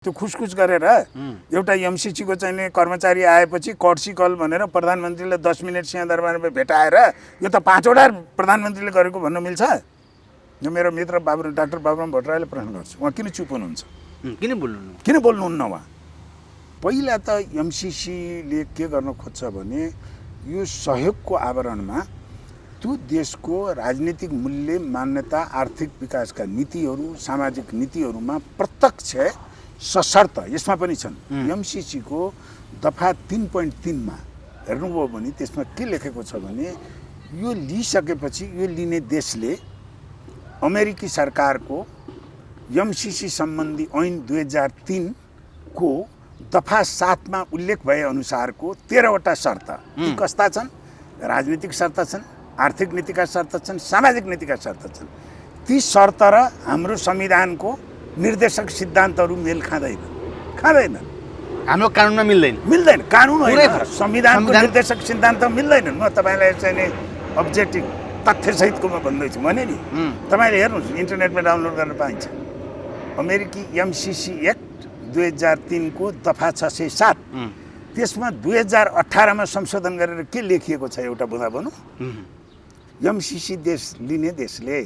त्यो खुसखुस गरेर एउटा एमसीसीको चाहिँ कर्मचारी आएपछि कर्सी कल भनेर प्रधानमन्त्रीले 10 मिनेट सिंहदरबारमा भेटाएर यो त 5 वटा प्रधानमन्त्रीले गरेको भन्न मिल्छ? यो मेरो मित्र डाक्टर बाबुराम भट्टराईले प्रश्न गर्छु, उहाँ किन चुप हुनुहुन्छ? किन बोल्नुहुन्न उहाँ? पहिला त एमसीसीले के गर्न खोज्छ भने यो सहयोगको आवरणमा त्यो देशको राजनीतिक मूल्य, मान्यता, आर्थिक विकासका नीतिहरू, सामाजिक नीतिहरूमा प्रत्यक्ष सशर्त यसमा पनि छन्। एमसीसीको दफा 3.3 मा हेर्नुभयो भने त्यसमा के लेखेको छ भने यो लिइसकेपछि यो लिने देशले अमेरिकी सरकारको एमसीसी सम्बन्धी ऐन 2003 को दफा 7 मा उल्लेख भए अनुसारको 13 वटा शर्त ती कस्ता छन्? राजनीतिक शर्त छन्, आर्थिक नीतिका शर्त छन्, सामाजिक नीतिका शर्त छन्। ती शर्त र हाम्रो संविधानको निर्देशक सिद्धान्तहरू मेल खाँदैन। हाम्रो कानुनमा मिल्दैन। कानुन होइन, संविधानको निर्देशक सिद्धान्त मिल्दैनन्। म तपाईलाई चाहिँ अब्जेक्टिभ तथ्यसहितको म भन्दैछु भने नि, तपाईले हेर्नुहोस्, इन्टरनेटमा डाउनलोड गर्न पाइन्छ। अमेरिकी एमसीसी एक्ट 2003 को दफा 607 त्यसमा 2018 मा संशोधन गरेर के लेखिएको छ एउटा बुँदा भनौँ, एमसीसी देश लिने देशले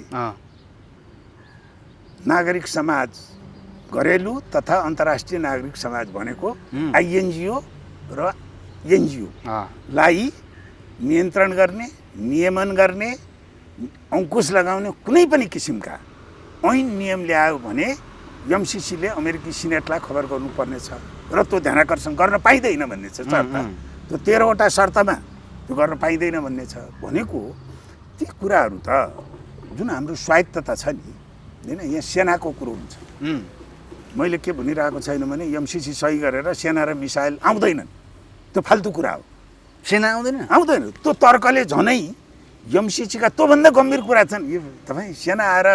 नागरिक समाज, घरेलु तथा अन्तर्राष्ट्रिय नागरिक समाज भनेको आइएनजिओ र एनजिओ लाई नियन्त्रण गर्ने, नियमन गर्ने, अंकुश लगाउने कुनै पनि किसिमका ऐन नियम ल्यायो भने एमसीसीले अमेरिकी सिनेटलाई खबर गर्नुपर्ने छ र त्यो ध्यानाकर्षण गर्न पाइँदैन भन्ने छ शर्त। त्यो 13 वटा शर्तमा त्यो गर्न पाइँदैन भन्ने छ भनेको ती कुराहरू त जुन हाम्रो स्वायत्तता छ नि हैन, यहाँ सेनाको कुरो हुन्छ। मैले के भनिरहेको छैन भने एमसीसी सही गरेर सेना र मिसाइल आउँदैनन्, त्यो फाल्तु कुरा हो। सेना आउँदैन त्यो तर्कले झनै एमसीसीका त्योभन्दा गम्भीर कुरा छन्। यो तपाईँ सेना आएर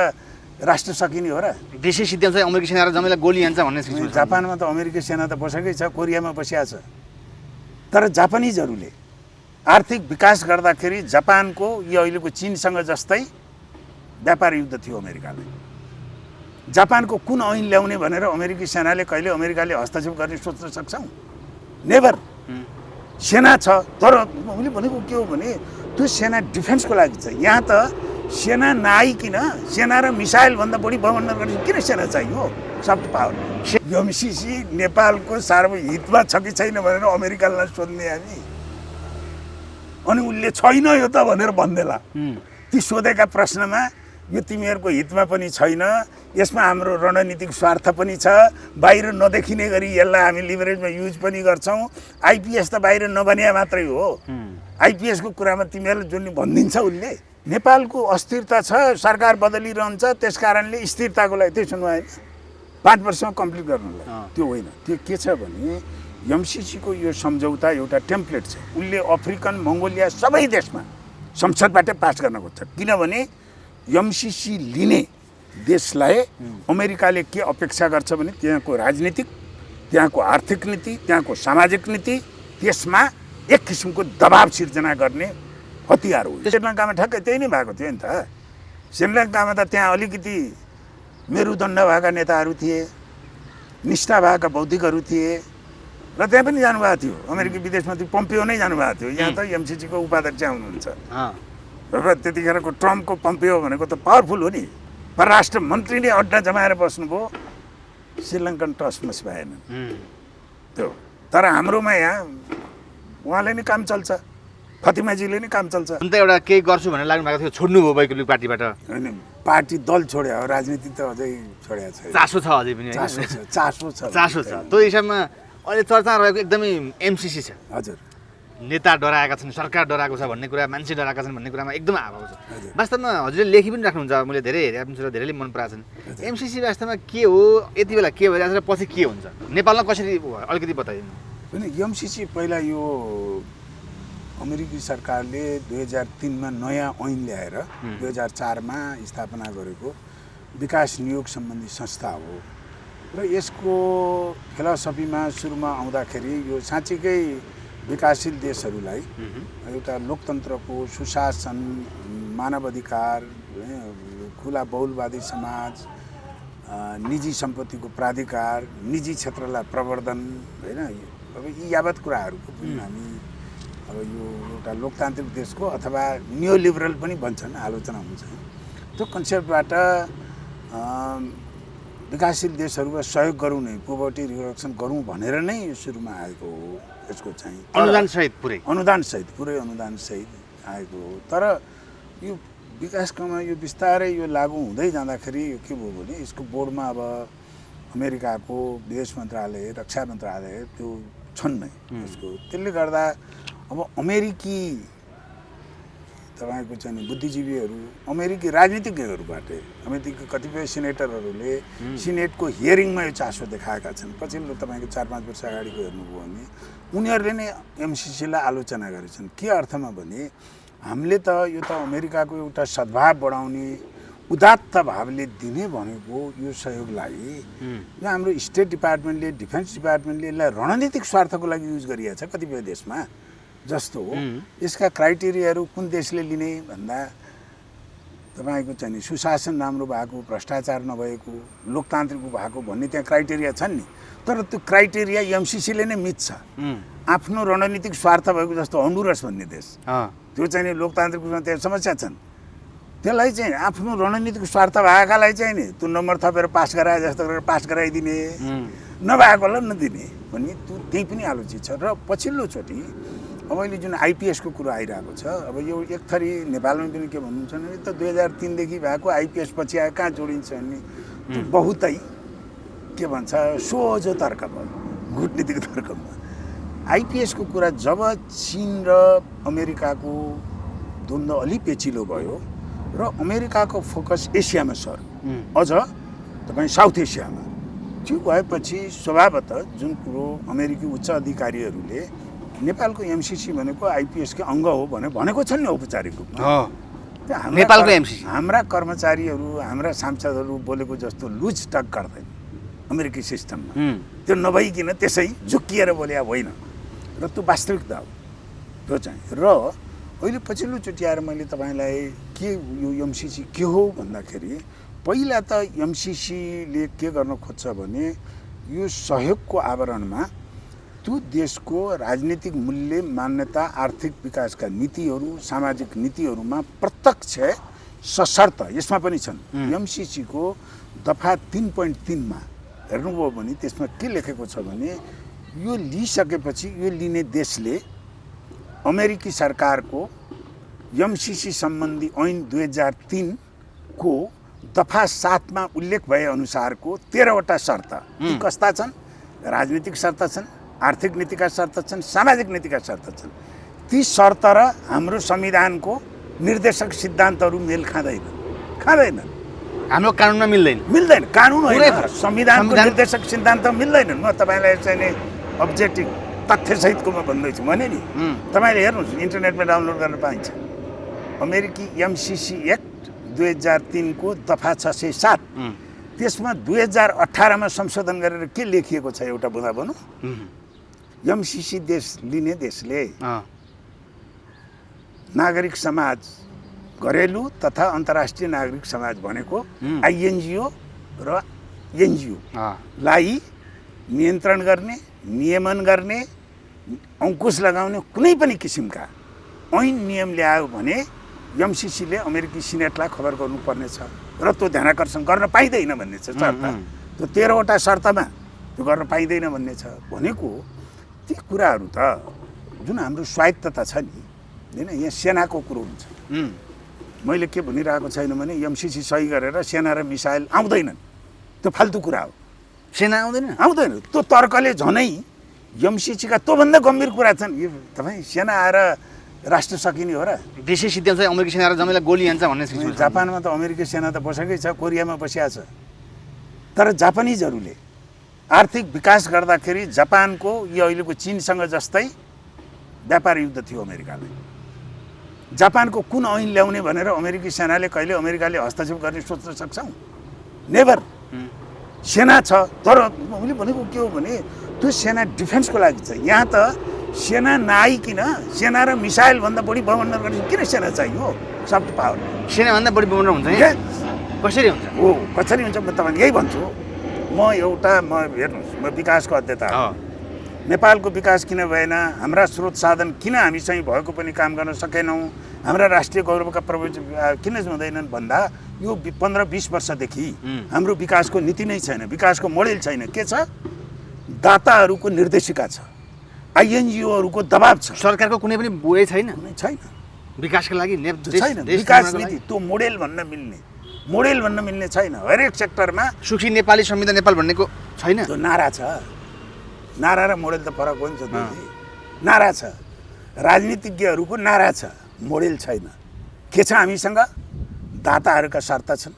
राष्ट्र सकिने हो र? देशै सिद्ध्याउँछ अमेरिकी सेना आएर जम्मैलाई गोली हान्छ भन्ने। जापानमा त अमेरिकी सेना त बसेकै छ, कोरियामा बसिया छ। तर जापानिजहरूले आर्थिक विकास गर्दाखेरि जापानको यो अहिलेको चीनसँग जस्तै व्यापार युद्ध थियो अमेरिकाले। जापानको कुन ऐन ल्याउने भनेर अमेरिकी सेनाले कहिले अमेरिकाले हस्तक्षेप गर्ने सोच्न सक्छौँ? नेभर। सेना छ, तर मैले भनेको के हो भने त्यो सेना डिफेन्सको लागि छ। यहाँ त सेना नआइकन सेना र मिसाइल भन्दा बढी बमण्डल गर्ने किन सेना चाहियो? Soft power. एमसीसी नेपालको सार्वहितमा छ कि छैन भनेर अमेरिकालाई सोध्ने हामी, अनि उसले छैन यो त भनेर भन्देला। ती सोधेका प्रश्नमा यो तिमीहरूको हितमा पनि छैन, यसमा हाम्रो रणनीतिक स्वार्थ पनि छ, बाहिर नदेखिने गरी यसलाई हामी लिभरेजमा युज पनि गर्छौँ। आइपिएस त बाहिर नबनिया मात्रै हो। आइपिएसको कुरामा तिमीहरूले जुन भनिदिन्छ उसले, नेपालको अस्थिरता छ, सरकार बदलिरहन्छ, त्यस कारणले स्थिरताको लागि त्यो सुन्नु आएन 5 वर्षमा कम्प्लिट गर्नुलाई। त्यो होइन, त्यो के छ भने एमसीसीको यो सम्झौता एउटा टेम्प्लेट छ। उसले अफ्रिकन, मङ्गोलिया सबै देशमा संसदबाट पास गर्न खोज्छ। किनभने एमसीसी लिने देशलाई अमेरिकाले के अपेक्षा गर्छ भने त्यहाँको राजनीतिक, त्यहाँको आर्थिक नीति, त्यहाँको सामाजिक नीति, त्यसमा एक किसिमको दबाब सिर्जना गर्ने हतियार हो। श्रीलङ्कामा ठ्याक्कै त्यही नै भएको थियो नि त। श्रीलङ्कामा त त्यहाँ अलिकति मेरुदण्ड भएका नेताहरू थिए, निष्ठा भएका बौद्धिकहरू थिए र त्यहाँ पनि जानुभएको थियो। अमेरिकी विदेश मन्त्री पम्पियो नै जानुभएको थियो। यहाँ त एमसीसीको उपाध्यक्ष हुनुहुन्छ र त्यतिखेरको ट्रम्पको पम्पियो भनेको त पावरफुल हो नि। परराष्ट्र मन्त्री नै अड्डा जमाएर बस्नुभयो, श्रीलङ्कन टसमस भएन त्यो। तर हाम्रोमा यहाँ उहाँले नै काम चल्छ, फतिमाजीले नै काम चल्छ। अन्त एउटा केही गर्छु भनेर लाग्नु भएको थियो, छोड्नुभयो वैकल्पिक पार्टीबाट? होइन, पार्टी दल छोड्यो, राजनीति त अझै छोडेको छैन। चासो छ अझै पनि? चासो छ। त्यो हिसाबमा अहिले चर्चा रहेको एकदमै एमसीसी छ। हजुर, नेता डराएका छन्, सरकार डराएको छ भन्ने कुरा, मान्छे डराएका छन् भन्ने कुरामा एकदमै आभाव छ। वास्तवमा हजुरले लेखि पनि राख्नुहुन्छ, मैले धेरै हेरेको पनि छु र धेरैले मन पराएको छन्। एमसीसी वास्तवमा के हो, यति बेला के भइरहेको छ र पछि के हुन्छ, नेपालमा कसरी अलिकति बताइदिनु। होइन, एमसीसी पहिला यो अमेरिकी सरकारले 2003 मा नयाँ ऐन ल्याएर 2004 मा स्थापना गरेको विकास नियोग सम्बन्धी संस्था हो र यसको फिलोसफीमा सुरुमा आउँदाखेरि यो साँच्चीकै विकासशील देशहरूलाई एउटा लोकतन्त्रको, सुशासन, मानव अधिकार, खुला बहुलवादी समाज, निजी सम्पत्तिको प्राधिकार, निजी क्षेत्रलाई प्रवर्धन, होइन, अब यी यावत कुराहरूको जुन हामी अब यो एउटा लोकतान्त्रिक देशको अथवा न्यू लिबरल पनि भन्छन् आलोचना हुन्छ, त्यो कन्सेप्टबाट विकासशील देशहरूका सहयोग गरौँ नै, पोभर्टी रिडक्सन गरौँ भनेर नै यो सुरुमा आएको हो। यसको चाहिँ अनुदानसहित पुरै अनुदानसहित आएको हो। तर यो विकासक्रममा यो बिस्तारै यो लागू हुँदै जाँदाखेरि यो के भयो भने यसको बोर्डमा अब अमेरिकाको विदेश मन्त्रालय, रक्षा मन्त्रालय त्यो छन् नै यसको। त्यसले गर्दा अब अमेरिकी तपाईँको चाहिँ बुद्धिजीवीहरू, अमेरिकी राजनीतिज्ञहरूबाट, अमेरिकी कतिपय सिनेटरहरूले सिनेटको हियरिङमा यो चासो देखाएका छन्। पछिल्लो तपाईँको 4-5 वर्ष अगाडिको हेर्नुभयो भने उनीहरूले नै एमसिसीलाई आलोचना गरेछन्। के अर्थमा भने हामीले त यो त अमेरिकाको एउटा सद्भाव बढाउने, उदात्त भावले दिने भनेको यो सहयोगलाई यो हाम्रो स्टेट डिपार्टमेन्टले, डिफेन्स डिपार्टमेन्टले यसलाई रणनीतिक स्वार्थको लागि युज गरिएको छ कतिपय देशमा। जस्तो हो यसका क्राइटेरियाहरू कुन देशले लिने भन्दा तपाईँको चाहिँ नि सुशासन राम्रो भएको, भ्रष्टाचार नभएको, लोकतान्त्रिक भएको भन्ने त्यहाँ क्राइटेरिया छन् नि। तर त्यो क्राइटेरिया एमसिसीले नै मिच्छ। आफ्नो रणनीतिक स्वार्थ भएको जस्तो हन्डुरस भन्ने देश, त्यो चाहिँ नि लोकतान्त्रिक रूपमा त्यहाँ समस्या छन्। त्यसलाई चाहिँ आफ्नो रणनीतिक स्वार्थ भएकालाई चाहिँ नि त्यो नम्बर थपेर पास गराए जस्तो गरेर पास गराइदिने, नभएकोलाई नदिने भन्ने त्यो त्यही पनि आलोचित छ। र पछिल्लोचोटि अब अहिले जुन आइपिएसको कुरो आइरहेको छ, अब यो एक थरी नेपालमा पनि के भन्नुहुन्छ भने त 2003 देखि भएको आइपिएस पछि आयो, कहाँ जोडिन्छ भने त्यो बहुतै के भन्छ सोझो तर्क भयो, कूटनीतिक तर्कमा। आइपिएसको कुरा जब चीन र अमेरिकाको द्वन्द्व अलि पेचिलो भयो र अमेरिकाको फोकस एसियामा सर्यो, अझ तपाईँ साउथ एसियामा, त्यो भएपछि स्वभावतः जुन कुरो अमेरिकी उच्च अधिकारीहरूले नेपालको एमसिसी भनेको आइपिएसकै अङ्ग हो भनेको छन् नि औपचारिक रूपमा। नेपालको एमसिसी हाम्रा कर्मचारीहरू, हाम्रा सांसदहरू बोलेको जस्तो लुज टक गर्दैन अमेरिकी सिस्टममा। त्यो नभइकन त्यसै झुक्किएर बोले होइन, र त्यो वास्तविकता हो त्यो चाहिँ। र अहिले पछिल्लोचोटि आएर मैले तपाईँलाई के यो एमसिसी के हो भन्दाखेरि, पहिला त एमसिसीले के गर्न खोज्छ भने यो सहयोगको आवरणमा त्यो देशको राजनीतिक मूल्य, मान्यता, आर्थिक विकासका नीतिहरू, सामाजिक नीतिहरूमा प्रत्यक्ष सशर्त यसमा पनि छन्। एमसिसीको दफा 3.3 मा हेर्नुभयो भने त्यसमा के लेखेको छ भने यो लिइसकेपछि यो लिने देशले अमेरिकी सरकारको एमसिसी सम्बन्धी ऐन 2003 को दफा 7 मा उल्लेख भए अनुसारको 13 वटा शर्त, ती कस्ता छन्? राजनीतिक शर्त छन्, आर्थिक नीतिका शर्त छन्, सामाजिक नीतिका शर्त छन्। ती शर्त र हाम्रो संविधानको निर्देशक सिद्धान्तहरू मेल खाँदैन। हाम्रो कानुनमा मिल्दैन। कानुन होइन, संविधानको निर्देशक सिद्धान्त मिल्दैनन्। म तपाईँलाई चाहिँ नि अब्जेक्टिभ तथ्यसहितको म भन्दैछु भने नि, तपाईँले हेर्नुहोस् इन्टरनेटमा डाउनलोड गर्न पाइन्छ। अमेरिकी एमसिसी एक्ट 2003 को दफा 607, त्यसमा 2018 मा संशोधन गरेर के लेखिएको छ एउटा बुँदा भनौँ, एमसिसी देश लिने देशले नागरिक समाज, घरेलु तथा अन्तर्राष्ट्रिय नागरिक समाज भनेको आइएनजिओ र एनजिओलाई नियन्त्रण गर्ने, नियमन गर्ने, अंकुश लगाउने कुनै पनि किसिमका ऐन नियम ल्यायो भने एमसिसीले अमेरिकी सिनेटलाई खबर गर्नुपर्नेछ र त्यो ध्यानाकर्षण गर्न पाइँदैन भन्ने छ शर्त। त्यो 13 वटा शर्तमा त्यो गर्न पाइँदैन भन्ने छ भनेको। ती कुराहरू त जुन हाम्रो स्वायत्तता छ नि, होइन, यहाँ सेनाको कुरो हुन्छ। मैले के भनिरहेको छैन भने एमसिसी सही गरेर सेना र मिसाइल आउँदैनन्, त्यो फाल्तु कुरा हो। सेना आउँदैन त्यो तर्कले झनै एमसिसीका त्योभन्दा गम्भीर कुरा छन्। यो तपाईँ सेना आएर राष्ट्र सकिने हो र? देशै सिद्ध्याउँछ अमेरिकी सेना र जम्मैलाई गोली हान्छ भन्ने। जापानमा त अमेरिकी सेना त बसेकै छ, कोरियामा बसिया छ। तर जापानिजहरूले आर्थिक विकास गर्दाखेरि जापानको यो अहिलेको चीनसँग जस्तै व्यापार युद्ध थियो अमेरिकालाई। जापानको कुन ऐन ल्याउने भनेर अमेरिकी सेनाले कहिले अमेरिकाले हस्तक्षेप गर्ने सोच्न सक्छौँ? नेभर। सेना छ, तर मैले भनेको के हो भने त्यो सेना डिफेन्सको लागि छ। यहाँ त सेना नआइकन सेना र मिसाइलभन्दा बढी बमण्डल गर्ने किन सेना चाहियो? Soft power. सेनाभन्दा बढी बमण्डल हुन्छ कसरी हुन्छ हो कसरी हुन्छ म तपाईँलाई यही भन्छु म हेर्नुहोस् म विकासको अध्येता हो। नेपालको विकास किन भएन, हाम्रा स्रोत साधन किन हामीसँग भएको पनि काम गर्न सकेनौँ, हाम्रा राष्ट्रिय गौरवका प्रवचन किन हुँदैनन् भन्दा यो 15-20 वर्षदेखि हाम्रो विकासको नीति नै छैन, विकासको मोडेल छैन। के छ? दाताहरूको निर्देशिका छ, आइएनजिओहरूको दबाब छ, सरकारको कुनै पनि बुझे छैन छैन विकासको लागि छैन। विकास नीति त्यो मोडेल भन्न मिल्ने छैन। हरेक सेक्टरमा सुखी नेपाली संविधान नेपाल भन्नेको छैन। त्यो नारा छ, नारा र मोडेल त फरक हो नि त। नारा छ, राजनीतिज्ञहरूको नारा छ, मोडेल छैन। के छ हामीसँग? दाताहरूका शर्त छन्।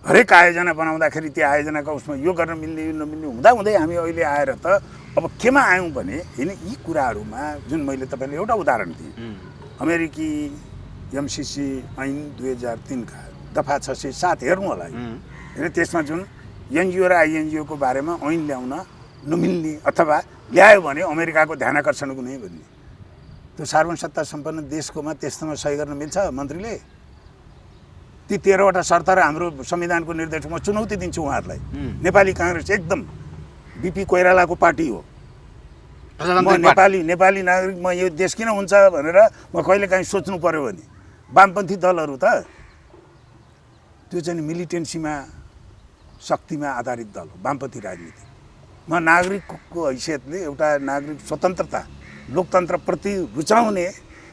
हरेक आयोजना बनाउँदाखेरि त्यो आयोजनाको उसमा यो गर्न मिल्ने यो नमिल्ने हुँदाहुँदै हामी अहिले आएर त अब केमा आयौँ भने होइन, यी कुराहरूमा जुन मैले तपाईँलाई एउटा उदाहरण दिएँ, अमेरिकी एमसिसी ऐन 2003 का दफा 607 हेर्नु होला होइन, त्यसमा जुन एनजिओ र आइएनजिओको बारेमा ऐन ल्याउन नमिल्ने अथवा ल्यायो भने अमेरिकाको ध्यान आकर्षण हुने भन्ने, त्यो सार्वजनिक सत्ता सम्पन्न देशकोमा त्यस्तोमा सही गर्न मिल्छ मन्त्रीले? ती 13वटा शर्त र हाम्रो संविधानको निर्देश म चुनौती दिन्छु उहाँहरूलाई। नेपाली काङ्ग्रेस एकदम बिपी कोइरालाको पार्टी हो। म नेपाली नागरिक म यो देश किन हुन्छ भनेर म कहिलेकाहीँ सोच्नु पर्यो भने वामपन्थी दलहरू त त्यो चाहिँ मिलिटेन्सीमा शक्तिमा आधारित दल हो, वामपन्थी राजनीति। म नागरिकको हैसियतले एउटा नागरिक स्वतन्त्रता लोकतन्त्रप्रति रुचाउने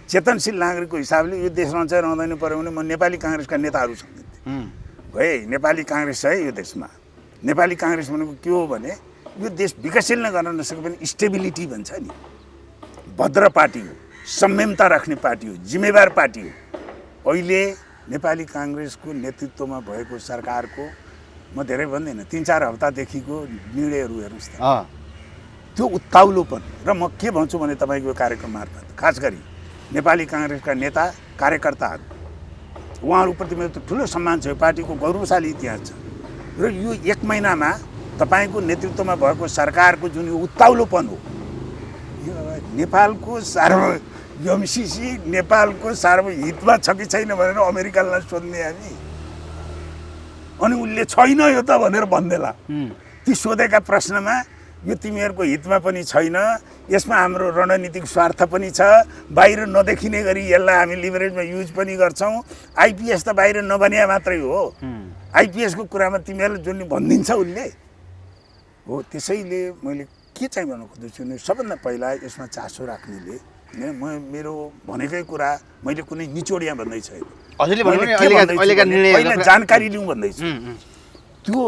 चेतनशील नागरिकको हिसाबले यो देश रहन्छ रहँदैन पर्यो भने म नेपाली काङ्ग्रेसका नेताहरूसँग भए नेपाली काङ्ग्रेस है यो देशमा। नेपाली काङ्ग्रेस भनेको के हो भने यो देश विकसशील नै गर्न नसके पनि स्टेबिलिटी भन्छ नि, भद्र पार्टी हो, संयमता राख्ने पार्टी हो, जिम्मेवार पार्टी हो। अहिले नेपाली काङ्ग्रेसको नेतृत्वमा भएको सरकारको म धेरै भन्दिनँ 3-4 हप्तादेखिको निर्णयहरू हेर्नुहोस् त, त्यो उत्ताउलोपन। र म के भन्छु भने तपाईँको कार्यक्रम मार्फत खास गरी नेपाली काङ्ग्रेसका नेता कार्यकर्ताहरू उहाँहरूप्रति मेरो त ठुलो सम्मान छ। पार्टीको गौरवशाली इतिहास छ र यो 1 महिनामा तपाईँको नेतृत्वमा भएको सरकारको जुन यो उत्ताउलोपन हो, यो नेपालको एमसिसी नेपालको सार्वहितमा छ कि छैन भनेर अमेरिकालाई सोध्ने हामी, अनि उसले छैन यो त भनेर भन्देला। ती सोधेका प्रश्नमा यो तिमीहरूको हितमा पनि छैन, यसमा हाम्रो रणनीतिक स्वार्थ पनि छ, बाहिर नदेखिने गरी यसलाई हामी लिभरेजमा युज पनि गर्छौँ। आइपिएस त बाहिर नबनिया मात्रै हो, आइपिएसको कुरामा तिमीहरूलाई जुन भनिदिन्छ उसले हो। त्यसैले मैले के चाहिँ भन्न खोज्दैछु भने सबभन्दा पहिला यसमा चासो राख्नेले मेरो भनेकै कुरा मैले कुनै निचोडिया भन्दै छैन, पहिला जानकारी लिउँ भन्दैछु। त्यो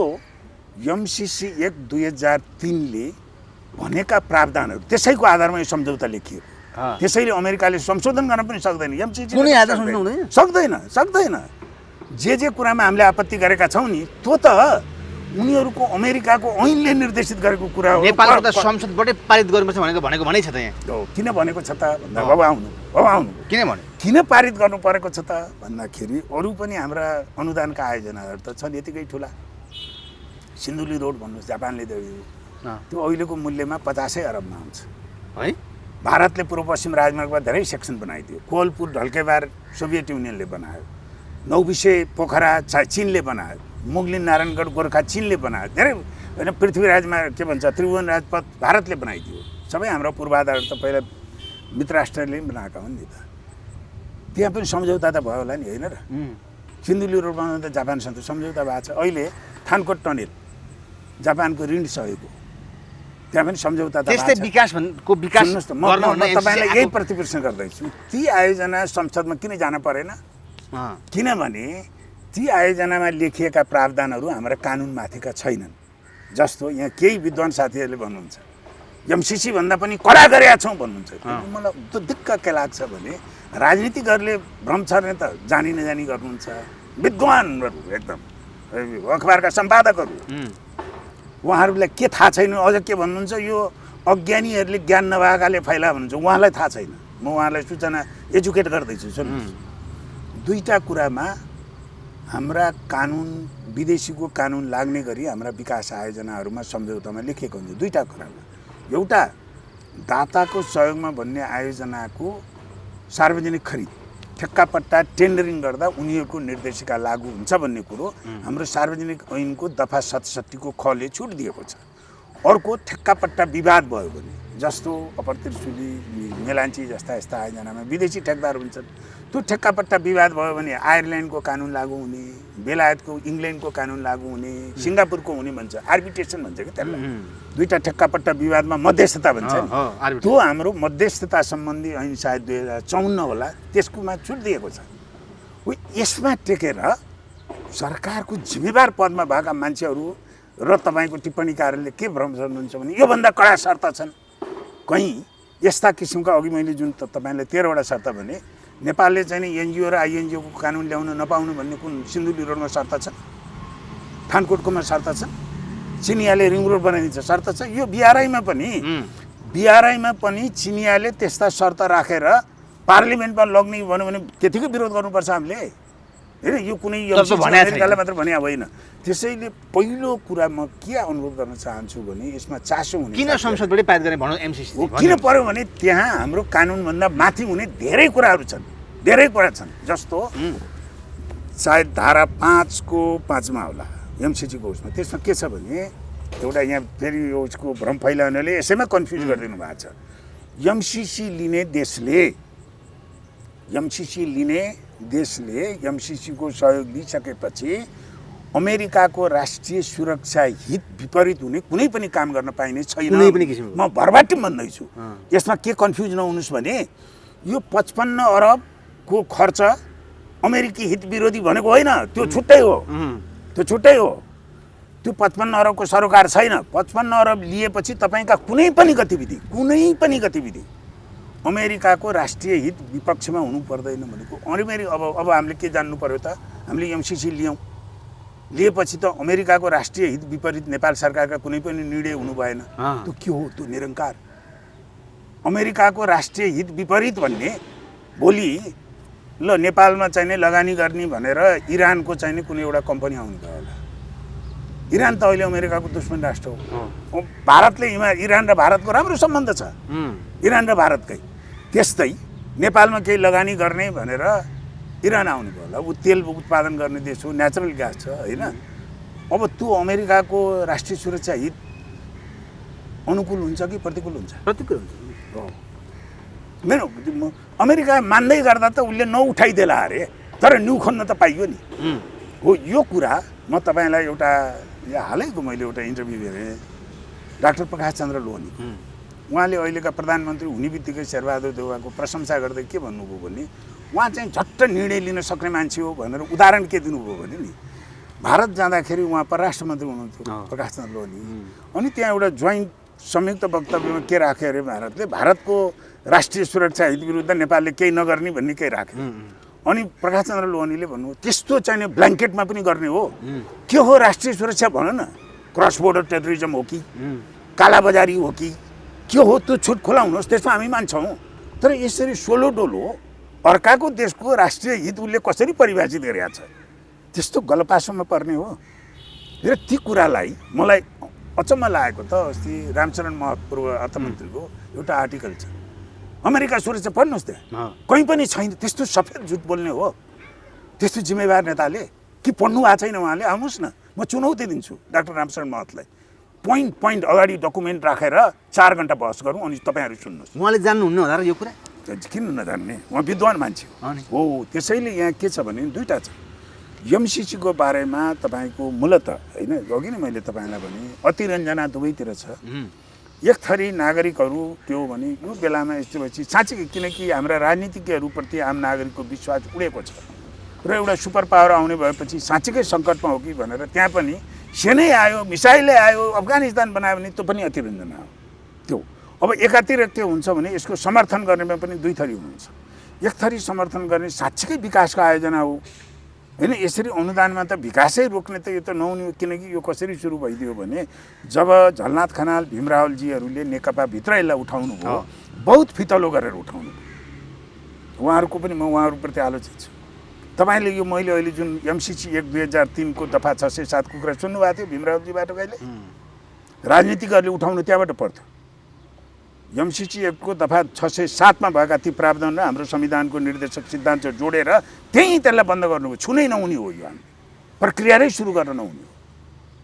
एमसिसी 1/2003ले भनेका प्रावधानहरू त्यसैको आधारमा यो सम्झौता लेखियो। त्यसैले अमेरिकाले संशोधन गर्न पनि सक्दैन, एमसिसी सक्दैन। जे कुरामा हामीले आपत्ति गरेका छौँ नि त्यो त उनीहरूको अमेरिकाको ऐनले निर्देशित गरेको कुरा हो। नेपालको त संसदबाटै पारित गर्नुपर्छ भनेको भनै छ त यहाँ। किन भनेको छ त भन्दा अब आउनु किन पारित गर्नु परेको छ त भन्दाखेरि अरू पनि हाम्रा अनुदानका आयोजनाहरू त छन् यतिकै ठुला। सिन्धुली रोड भन्नुहोस्, जापानले दियो, त्यो अहिलेको मूल्यमा 50 अरबमा हुन्छ है। भारतले पूर्व पश्चिम राजमार्गमा धेरै सेक्सन बनाइदियो। कोलपुर ढल्केबार सोभियत युनियनले बनायो, नौबिसे पोखरा चीनले बनायो, मुगलिन नारायणगढ गोर्खा चीनले बनायो, धेरै होइन। पृथ्वीराजमा के भन्छ त्रिभुवन राजपथ भारतले बनाइदियो। सबै हाम्रो पूर्वाधारहरू त पहिला मित्र राष्ट्रले पनि बनाएका हुन् नि त। त्यहाँ पनि सम्झौता त भयो होला नि होइन र? सिन्धुली रोड बनाउँदा त जापानसँग सम्झौता भएको छ। अहिले थानकोट टनेल जापानको ऋण सहयोग हो, त्यहाँ पनि सम्झौता त त्यस्तै विकासको विकास म तपाईँलाई यही प्रतिप्रश्न गर्दैछु। ती आयोजना संसदमा किन जान परेन? किनभने ती आयोजनामा लेखिएका प्रावधानहरू हाम्रा कानुनमाथिका छैनन्। जस्तो यहाँ केही विद्वान साथीहरूले भन्नुहुन्छ एमसिसी भन्दा पनि कडा गरेका छौँ भन्नुहुन्छ। मलाई त्यो दिक्क के लाग्छ भने राजनीतिकहरूले भ्रम छर्ने त जानी नजानी गर्नुहुन्छ। विद्वानहरू एकदम अखबारका सम्पादकहरू उहाँहरूलाई के थाहा छैन, अझ के भन्नुहुन्छ यो अज्ञानीहरूले ज्ञान नभएकाले फैला भन्नुहुन्छ। उहाँलाई थाहा छैन, म उहाँलाई सूचना एजुकेट गर्दैछु। सुन्नुहोस्, दुईटा कुरामा हाम्रा कानुन विदेशीको कानुन लाग्ने गरी हाम्रा विकास आयोजनाहरूमा सम्झौतामा लेखिएको हुन्छ। दुईटा कुरामा एउटा दाताको सहयोगमा भन्ने आयोजनाको सार्वजनिक खरिद ठेक्कापट्टा टेन्डरिङ गर्दा उनीहरूको निर्देशिका लागू हुन्छ भन्ने कुरो हाम्रो सार्वजनिक ऐनको दफा 67 को खले छुट दिएको छ। अर्को ठेक्कापट्टा विवाद भयो भने जस्तो अप्पर त्रिशुली मेलान्ची जस्ता यस्ता आयोजनामा विदेशी ठेकदार हुन्छन्, त्यो ठेक्कापट्टा विवाद भयो भने आयरल्यान्डको कानुन लागू हुने, बेलायतको इङ्ल्यान्डको कानुन लागू हुने, सिङ्गापुरको हुने भन्छ, आर्बिट्रेसन भन्छ कि त्यसलाई। दुईटा ठेक्कापट्टा विवादमा मध्यस्थता भन्छ नि, त्यो हाम्रो मध्यस्थता सम्बन्धी ऐन सायद 2054 होला, त्यसकोमा छुट दिएको छ। यसमा टेकेर सरकारको जिम्मेवार पदमा भएका मान्छेहरू र तपाईँको टिप्पणीकारहरूले के भ्रम गर्नुहुन्छ भने योभन्दा कडा शर्त छन्। कहीँ यस्ता किसिमका अघि मैले जुन तपाईँलाई 13 वटा शर्त भने नेपालले चाहिँ नि एनजिओ र आइएनजिओको कानुन ल्याउन नपाउनु भन्ने कुन सिन्धुली रोडमा शर्त छ, थानकोटकोमा शर्त छ, चिनियाले रिङ रोड बनाइदिन्छ शर्त छ। यो बिआरआईमा पनि चिनियाले त्यस्ता शर्त राखेर पार्लिमेन्टमा लग्ने भन्यो भने त्यतिकै विरोध गर्नुपर्छ हामीले होइन। यो कुनै अमेरिकालाई मात्र भने होइन। त्यसैले पहिलो कुरा म के अनुरोध गर्न चाहन्छु भने यसमा चासो हुने किन संसदबाटै पारित गर्ने भनौँ एमसिसी किन पर्यो भने त्यहाँ हाम्रो कानुनभन्दा माथि हुने धेरै कुराहरू छन्, धेरै कुरा छन्। जस्तो सायद धारा 5 को 5 मा होला एमसिसीको उसमा, त्यसमा के छ भने एउटा यहाँ फेरि उसको भ्रम फैलाउनेले यसैमा कन्फ्युज गरिदिनु भएको छ। एमसिसी लिने देशले एमसिसीको सहयोग लिइसकेपछि अमेरिकाको राष्ट्रिय सुरक्षा हित विपरीत हुने कुनै पनि काम गर्न पाइने छैन। म भरबाटिम भन्दैछु। यसमा के कन्फ्युज नहुनुहोस् भने यो 55 अरबको खर्च अमेरिकी हित विरोधी भनेको होइन, त्यो छुट्टै हो, त्यो 55 अरबको सरोकार छैन। 55 अरब लिएपछि तपाईँका कुनै पनि गतिविधि अमेरिकाको राष्ट्रिय हित विपक्षमा हुनु पर्दैन भनेको अब हामीले के जान्नु पर्यो त, हामीले एमसिसी लिएपछि त अमेरिकाको राष्ट्रिय हित विपरीत नेपाल सरकारका कुनै पनि निर्णय हुनु भएन। त्यो के हो? त्यो निरङ्कार अमेरिकाको राष्ट्रिय हित विपरीत भन्ने भोलि ल नेपालमा चाहिने लगानी गर्ने भनेर इरानको चाहिने कुनै एउटा कम्पनी आउनु भयो होला। इरान त अहिले अमेरिकाको दुश्मन राष्ट्र हो। भारतले इरान र भारतको राम्रो सम्बन्ध छ, इरान र भारतकै। त्यस्तै नेपालमा केही लगानी गर्ने भनेर इरान आउनु भयो होला। ऊ तेल उत्पादन गर्ने देश हो, नेचुरल ग्यास छ होइन। अब त्यो अमेरिकाको राष्ट्रिय सुरक्षा हित अनुकूल हुन्छ कि प्रतिकूल हुन्छ? प्रतिकूल हो। मेरो अमेरिका मान्दै गर्दा त उसले नउठाइदेला अरे, तर न्यु खोज्न त पाइयो नि। हो, यो कुरा म तपाईँलाई एउटा हालैको मैले एउटा इन्टरभ्यू हेरेँ डाक्टर प्रकाश चन्द्र लोहनी। उहाँले अहिलेका प्रधानमन्त्री हुने बित्तिकै शेरबहादुर देउवाको प्रशंसा गर्दै के भन्नुभयो भने उहाँ चाहिँ झट्ट निर्णय लिन सक्ने मान्छे हो भनेर उदाहरण के दिनुभयो भने नि, भारत जाँदाखेरि उहाँ परराष्ट्र मन्त्री हुनुहुन्थ्यो प्रकाश चन्द्र लोहनी। अनि त्यहाँ एउटा जोइन्ट संयुक्त वक्तव्यमा के राख्यो अरे भारतले भारतको राष्ट्रिय सुरक्षा हित विरुद्ध नेपालले केही नगर्ने भन्ने केही राख्यो। अनि प्रकाश चन्द्र लोहनीले भन्नुभयो त्यस्तो चाहिने ब्ल्याङ्केटमा पनि गर्ने हो। के हो राष्ट्रिय सुरक्षा भन न? क्रस बोर्डर टेरोरिजम हो कि कालाबजारी हो कि के हो? त्यो छुट खुलाउनुहोस्, त्यसमा हामी मान्छौँ। तर यसरी सोलो डोलो अर्काको देशको राष्ट्रिय हित उसले कसरी परिभाषित गरेको छ, त्यस्तो गलपासोमा पर्ने हो। र ती कुरालाई मलाई अचम्म लागेको त अस्ति रामचरण महत पूर्व अर्थमन्त्रीको एउटा आर्टिकल छ, अमेरिका सुरक्षा पढ्नुहोस् त्यहाँ कहीँ पनि छैन। त्यस्तो सफेद झुट बोल्ने हो त्यस्तो जिम्मेवार नेताले कि पढ्नु भएको छैन उहाँले? आउनुहोस् न, म चुनौती दिन्छु डाक्टर रामचरण महतलाई, पोइन्ट अगाडि डकुमेन्ट राखेर 4 घन्टा बहस गरौँ अनि तपाईँहरू सुन्नुहोस्। उहाँले जान्नुहुन्न होला र यो कुरा? किन नजान्ने, उहाँ विद्वान मान्छे हो। त्यसैले यहाँ के छ भने दुईवटा छ। एमसिसीको बारेमा तपाईँको मूलत होइन, अघि नै मैले तपाईँलाई भने अतिरञ्जना दुवैतिर छ। एक थरी नागरिकहरू के हो भने यो बेलामा यस्तो भएपछि साँच्चै, किनकि हाम्रा राजनीतिज्ञहरूप्रति आम नागरिकको विश्वास उडेको छ र एउटा सुपर पावर आउने भएपछि साँच्चैकै सङ्कटमा हो कि भनेर त्यहाँ पनि सेनै आयो, मिसाइलले आयो, अफगानिस्तान बनायो भने त्यो पनि अतिरञ्जना हो। त्यो अब एकातिर के हुन्छ भने यसको समर्थन गर्नेमा पनि दुई थरी हुनुहुन्छ। एक थरी समर्थन गर्ने साँच्चैकै विकासको आयोजना हो होइन। यसरी अनुदानमा त विकासै रोक्ने त यो त नहुने, किनकि यो कसरी सुरु भइदियो भने जब झलनाथ खनाल भीमरावलजीहरूले नेकपाभित्र यसलाई उठाउनु भयो, बहुत फितलो गरेर उठाउनु भयो। उहाँहरूको पनि म उहाँहरूप्रति आलोचित छु। तपाईँले यो मैले अहिले जुन एमसिसी 1/2003 को दफा 607 को कुरा सुन्नुभएको थियो भीमरावजीबाट, कहिले राजनीतिकहरूले उठाउनु त्यहाँबाट पर्थ्यो। एमसिसी एक्टको दफा 607 भएका ती प्रावधान र हाम्रो संविधानको निर्देशक सिद्धान्त जोडेर त्यही त्यसलाई बन्द गर्नुभयो। छुनै नहुने हो यो हामी प्रक्रिया नै सुरु गर्न नहुने हो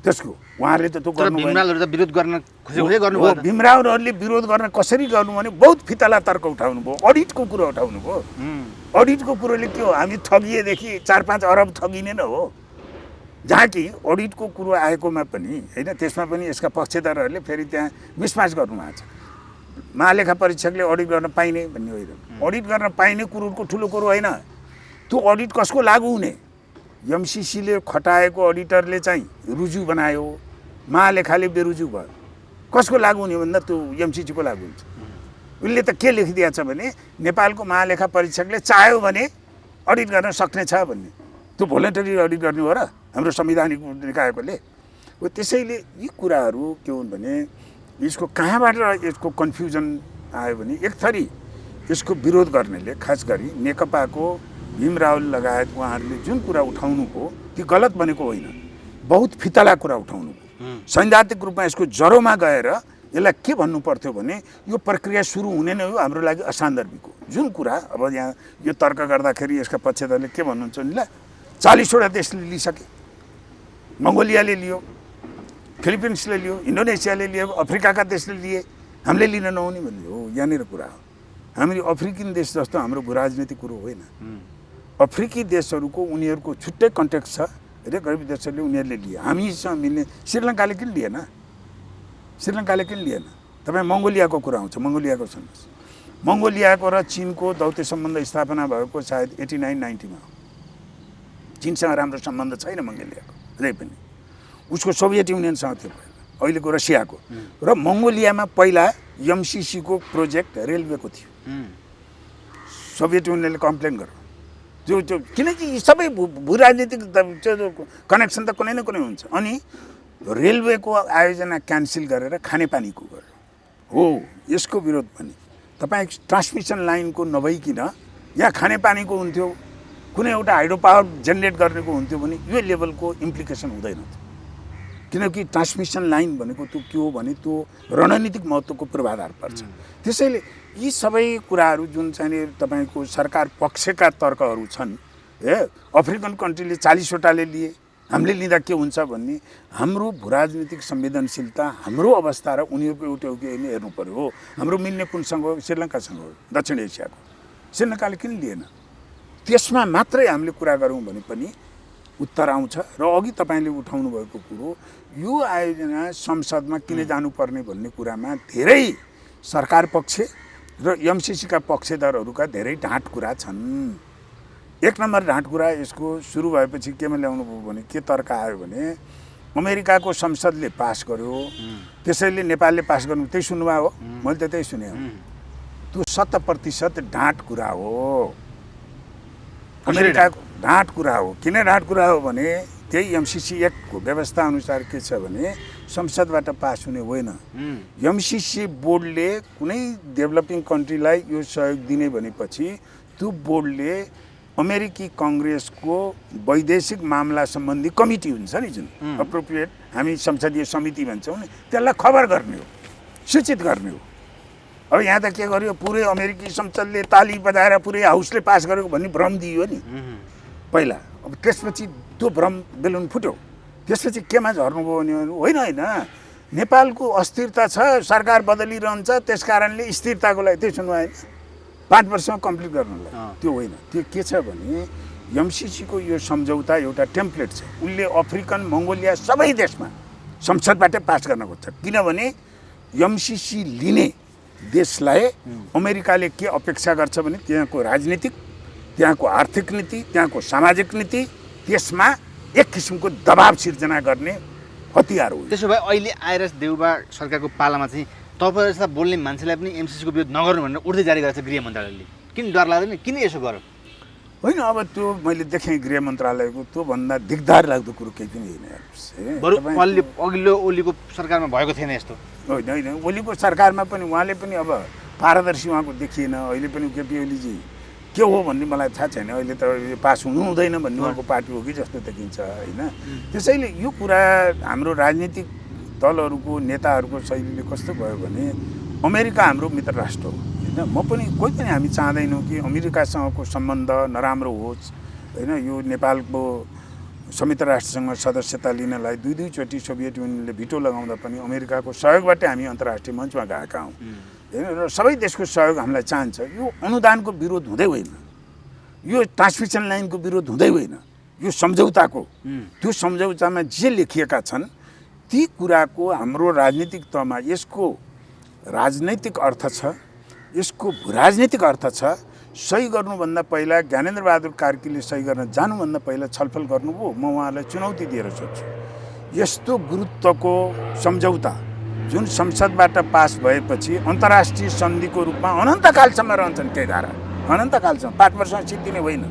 त्यसको। उहाँहरूले त त्यो तर गर्नु भीमरावहरूले त विरोध गर्न खोजे गर्नुभयो त। भीमरावहरूले विरोध गर्न कसरी गर्नु भने बहुत फितला तर्क उठाउनु भयो, अडिटको कुरो उठाउनु भयो। अडिटको कुरोले के हो, हामी ठगिएदेखि 4-5 अरब ठगिने न हो। जहाँ कि अडिटको कुरो आएकोमा पनि होइन, त्यसमा पनि यसका पक्षधरहरूले फेरि त्यहाँ मिसमाच गर्नुभएको छ। महालेखा परीक्षकले अडिट गर्न पाइने भन्ने होइन, अडिट गर्न पाइने कुरोको ठुलो कुरो होइन। त्यो अडिट कसको लागू हुने, एमसिसीले खटाएको अडिटरले चाहिँ रुजु बनायो, महालेखाले बेरुजु भयो, कसको लागू हुने भन्दा त्यो एमसिसीको लागू हुन्छ। उसले त के लेखिदिएको छ भने नेपालको महालेखा परीक्षकले चाह्यो भने अडिट गर्न सक्ने छ भन्ने। त्यो भोलिन्टरी अडिट गर्ने हो र हाम्रो संवैधानिक निकायकोले हो। त्यसैले यी कुराहरू के हुन् भने यसको कहाँबाट यसको कन्फ्युजन आयो भने एक थरी यसको विरोध गर्नेले खास गरी नेकपाको भीमराव लगायत उहाँहरूले जुन कुरा उठाउनु भयो त्यो गलत भनेको होइन, बहुत फितला कुरा उठाउनु भयो। सैद्धान्तिक रूपमा यसको जरोमा गएर यसलाई के भन्नु पर्थ्यो भने यो प्रक्रिया सुरु हुने नै हो हाम्रो लागि असान्दर्भिक हो। जुन कुरा अब यहाँ यो तर्क गर्दाखेरि यसका पक्षधरले के भन्नुहुन्छ भने ल 40वटा देशले लिइसके, मङ्गोलियाले लियो, फिलिपिन्सले लियो, इन्डोनेसियाले लियो, अफ्रिकाका देशले लिए, हामीले लिन नहुने भन्ने हो। यहाँनिर कुरा हो, हामी अफ्रिकन देश जस्तो हाम्रो भू राजनीतिक कुरो होइन। अफ्रिकी देशहरूको उनीहरूको छुट्टै कन्टेक्स्ट छ र गरिब देशहरूले उनीहरूले लिए, हामीसँग मिल्ने। श्रीलङ्काले किन लिएन, श्रीलङ्काले किन लिएन? तपाईँ मङ्गोलियाको कुरा आउँछ, मङ्गोलियाको सुन्नुहोस्। मङ्गोलियाको र चिनको दौत्य सम्बन्ध स्थापना भएको सायद 89-90 हो। चिनसँग राम्रो सम्बन्ध छैन मङ्गोलियाको अझै पनि, उसको सोभियत युनियनसँग थियो पहिला, अहिलेको रसियाको। र मङ्गोलियामा पहिला एमसिसीको प्रोजेक्ट रेलवेको थियो। सोभियत युनियनले कम्प्लेन गर्यो त्यो किनकि यी सबै भू राजनीतिक कनेक्सन त कुनै न कुनै हुन्छ। अनि रेलवेको आयोजना क्यान्सल गरेर खानेपानीको गर्यो हो। यसको विरोध पनि तपाईँ ट्रान्समिसन लाइनको नभइकन यहाँ खानेपानीको हुन्थ्यो, कुनै एउटा हाइड्रो पावर जेनेरेट गर्नेको हुन्थ्यो भने यो लेभलको इम्प्लिकेसन हुँदैन थियो। किनकि ट्रान्समिसन लाइन भनेको त्यो के हो भने त्यो रणनीतिक महत्त्वको पूर्वाधार पर्छ। त्यसैले यी सबै कुराहरू जुन चाहिँ तपाईँको सरकार पक्षका तर्कहरू छन्, अफ्रिकन कन्ट्रीले 40वटाले लिए, हामीले लिँदा के हुन्छ भन्ने हाम्रो भू राजनीतिक संवेदनशीलता, हाम्रो अवस्था र उनीहरूको एउटा हेर्नु पर्यो हो। हाम्रो मिल्ने कुनसँग हो, श्रीलङ्कासँग हो, दक्षिण एसियाको। श्रीलङ्काले किन लिएन, त्यसमा मात्रै हामीले कुरा गरौँ भने पनि उत्तर आउँछ। र अघि तपाईँले उठाउनु भएको कुरो यो आयोजना संसदमा किन जानुपर्ने भन्ने कुरामा धेरै सरकार पक्ष र एमसिसीका पक्षधरहरूका धेरै ढाँट कुरा छन्। एक नम्बर ढाँट कुरा यसको सुरु भएपछि केमा ल्याउनु भयो भने के तर्क आयो भने अमेरिकाको संसदले पास गर्यो, त्यसैले नेपालले पास गर्नु, त्यही सुन्नुभयो हो? मैले त त्यही सुने हो। त्यो 100% ढाँट कुरा हो, अमेरिकाको ढाँट कुरा हो। किन ढाँट कुरा हो भने त्यही एमसिसी एक्टको व्यवस्था अनुसार के छ भने संसदबाट पास हुने होइन। एमसिसी बोर्डले कुनै डेभलपिङ कन्ट्रीलाई यो सहयोग दिने भनेपछि त्यो बोर्डले अमेरिकी कङ्ग्रेसको वैदेशिक मामला सम्बन्धी कमिटी हुन्छ नि, जुन अप्रोप्रिएट हामी संसदीय समिति भन्छौँ नि, त्यसलाई खबर गर्ने हो, सूचित गर्ने हो। अब यहाँ त के गर्यो, पुरै अमेरिकी संसदले ताली बजाएर पुरै हाउसले पास गरेको भन्ने भ्रम दियो नि पहिला। अब त्यसपछि त्यो भ्रम बेलुन फुट्यो, त्यसपछि केमा झर्नुभयो भने होइन होइन नेपालको अस्थिरता छ, सरकार बदलिरहन्छ, त्यस कारणले स्थिरताको लागि त्यही सुन्नु होइन 5 वर्षमा कम्प्लिट गर्नुलाई, त्यो होइन। त्यो के छ भने एमसिसीको यो सम्झौता एउटा टेम्प्लेट छ। उनले अफ्रिकन, मङ्गोलिया सबै देशमा संसदबाटै पास गर्न खोज्छ। किनभने एमसिसी लिने देशलाई अमेरिकाले के अपेक्षा गर्छ भने त्यहाँको राजनीतिक, त्यहाँको आर्थिक नीति, त्यहाँको सामाजिक नीति, त्यसमा एक किसिमको दबाब सिर्जना गर्ने हतियार हो। त्यसो भए अहिले आएर देउबा सरकारको पालामा चाहिँ तपाईँ जस्ता बोल्ने मान्छेलाई पनि एमसिसीको विरोध नगर्नु भनेर उर्दै जारी गरेको छ गृह मन्त्रालयले। किन डर लाग्दैन, किन यसो गर? होइन, अब त्यो मैले देखेँ गृह मन्त्रालयको, त्योभन्दा दिगदार लाग्दो कुरो केही पनि होइन। बरु अघिल्लो ओलीको सरकारमा भएको थिएन यस्तो। होइन होइन, ओलीको सरकारमा पनि उहाँले पनि अब पारदर्शी उहाँको देखिएन। अहिले पनि केपी ओलीजी के हो भन्ने मलाई थाहा छैन। अहिले त पास हुनु हुँदैन भन्ने उहाँको पार्टी हो कि जस्तो देखिन्छ होइन। त्यसैले यो कुरा हाम्रो राजनीतिक दलहरूको नेताहरूको शैलीले कस्तो भयो भने अमेरिका हाम्रो मित्र राष्ट्र हो होइन। म पनि कोही पनि हामी चाहँदैनौँ कि अमेरिकासँगको सम्बन्ध नराम्रो होस् होइन। यो नेपालको संयुक्त राष्ट्रसँग सदस्यता लिनलाई दुईचोटि सोभियत युनियनले भिटो लगाउँदा पनि अमेरिकाको सहयोगबाटै हामी अन्तर्राष्ट्रिय मञ्चमा गएका हौँ होइन। र सबै देशको सहयोग हामीलाई चाहन्छ। यो अनुदानको विरोध हुँदै होइन, यो ट्रान्समिसन लाइनको विरोध हुँदै होइन, यो सम्झौताको त्यो सम्झौतामा जे लेखिएका छन् ती कुराको हाम्रो राजनीतिक तहमा यसको राजनैतिक अर्थ छ, यसको राजनीतिक अर्थ छ। सही गर्नुभन्दा पहिला ज्ञानेन्द्र बहादुर कार्कीले सही गर्न जानुभन्दा पहिला छलफल गर्नुभयो। म उहाँलाई चुनौती दिएर सोध्छु, यस्तो गुरुत्वको सम्झौता जुन संसदबाट पास भएपछि अन्तर्राष्ट्रिय सन्धिको रूपमा अनन्तकालसम्म रहन्छन् केही धारा, अनन्तकालसम्म 5 वर्षमा सिद्धिने होइन।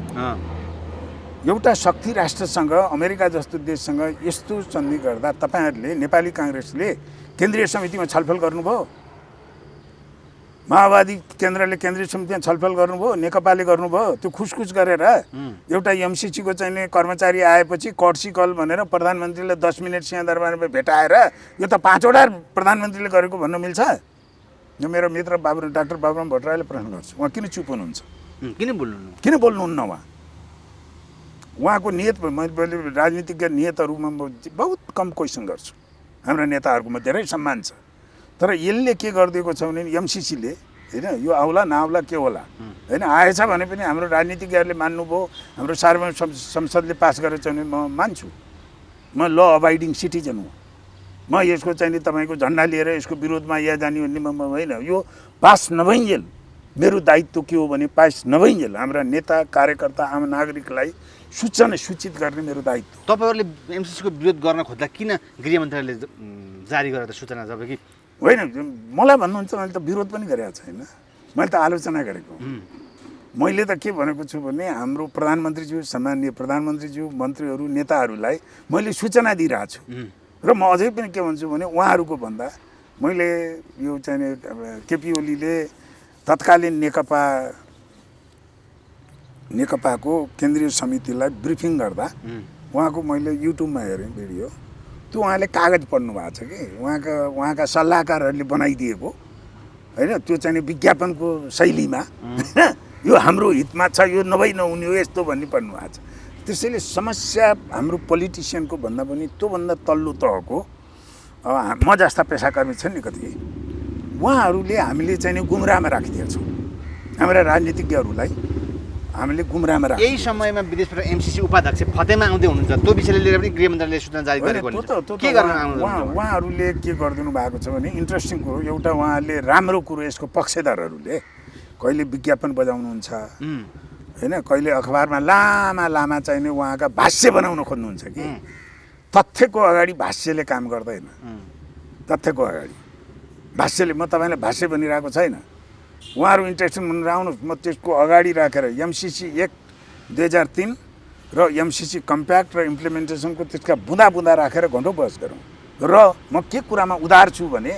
एउटा शक्ति राष्ट्रसँग अमेरिका जस्तो देशसँग यस्तो सन्धि गर्दा तपाईँहरूले नेपाली काङ्ग्रेसले केन्द्रीय समितिमा छलफल गर्नुभयो, माओवादी केन्द्रले केन्द्रीय समितिमा छलफल गर्नुभयो, नेकपाले गर्नुभयो। त्यो खुसखुस गरेर एउटा एमसिसीको चाहिँ कर्मचारी आएपछि कर्सी कल भनेर प्रधानमन्त्रीले 10 मिनट सिंहदरबारमा भेटाएर यो त 5वटा प्रधानमन्त्रीले गरेको भन्न मिल्छ? यो मेरो मित्र डाक्टर बाबुराम भट्टराईले प्रश्न गर्छु, उहाँ किन चुप हुनुहुन्छ? किन बोल्नुहुन्न? उहाँको नियत, मैले राजनीतिज्ञ नियतहरूमा बहुत कम क्वेसन गर्छु, हाम्रा नेताहरूकोमा धेरै सम्मान छ। तर यसले के गरिदिएको छ भने एमसिसीले होइन, यो आउला नआउला के होला होइन, आएछ भने पनि हाम्रो राजनीतिज्ञहरूले मान्नुभयो, हाम्रो सार्वभौमिक संसदले पास गरेछ भने म मान्छु। म ल अबाइडिङ सिटिजन हुँ। म यसको चाहिँ तपाईँको झन्डा लिएर यसको विरोधमा या जाने भन्ने म होइन। यो पास नभइन्जेल मेरो दायित्व के हो भने पास नभइन्जेल हाम्रा नेता कार्यकर्ता आम नागरिकलाई सूचित गर्ने मेरो दायित्व। तपाईँहरूले एमसिसीको विरोध गर्न खोज्दा किन गृह मन्त्रालयले जारी गरेर सूचना? जब कि होइन, मलाई भन्नुहुन्छ मैले त विरोध पनि गरेको छैन, मैले त आलोचना गरेको। मैले त के भनेको छु भने हाम्रो प्रधानमन्त्रीज्यू, सामान्य प्रधानमन्त्रीज्यू, मन्त्रीहरू, नेताहरूलाई मैले सूचना दिइरहेको छु। र म अझै पनि के भन्छु भने उहाँहरूको भन्दा मैले यो चाहिँ केपी ओलीले तत्कालीन नेकपाको केन्द्रीय समितिलाई ब्रिफिङ गर्दा उहाँको मैले युट्युबमा हेरेँ भिडियो, त्यो उहाँले कागज पढ्नु भएको छ कि उहाँका सल्लाहकारहरूले बनाइदिएको होइन, त्यो चाहिँ विज्ञापनको शैलीमा होइन, यो हाम्रो हितमा छ, यो नभई नहुने हो यस्तो भन्ने पढ्नु भएको छ। त्यसैले समस्या हाम्रो पोलिटिसियनको भन्दा पनि त्योभन्दा तल्लो तहको म जस्ता पेसाकर्मी छन् नि कति, उहाँहरूले हामीले चाहिँ गुमराहमा राखिदिएछौँ। हाम्रा राजनीतिज्ञहरूलाई हामीले गुमराहमा राख्छौँ। यही समयमा विदेशबाट एमसिसी उपाध्यक्ष फतेमा आउँदै हुनुहुन्छ, त्यो विषयले लिएर पनि गृह मन्त्रालयले सूचना जारी गरेको के गर्न आउनुहुन्छ? उहाँहरूले के गरिदिनु भएको छ भने इन्ट्रेस्टिङ कुरो, एउटा उहाँहरूले राम्रो कुरो, यसको पक्षधरहरूले कहिले विज्ञापन बजाउनुहुन्छ होइन, कहिले अखबारमा लामा चाहिने उहाँका भाष्य बनाउन खोज्नुहुन्छ कि तथ्यको अगाडि भाष्यले काम गर्दैन। तथ्यको अगाडि भाष्यले, म तपाईँलाई भाष्य भनिरहेको छैन, उहाँहरू इन्ट्रेस्टिङ भनेर आउनुहोस्, म त्यसको अगाडि राखेर एमसिसी 1/2003 र एमसिसी कम्प्याक्ट र इम्प्लिमेन्टेसनको त्यसका बुँदा राखेर घन्टो बहस गरौँ। र म के कुरामा उदार छु भने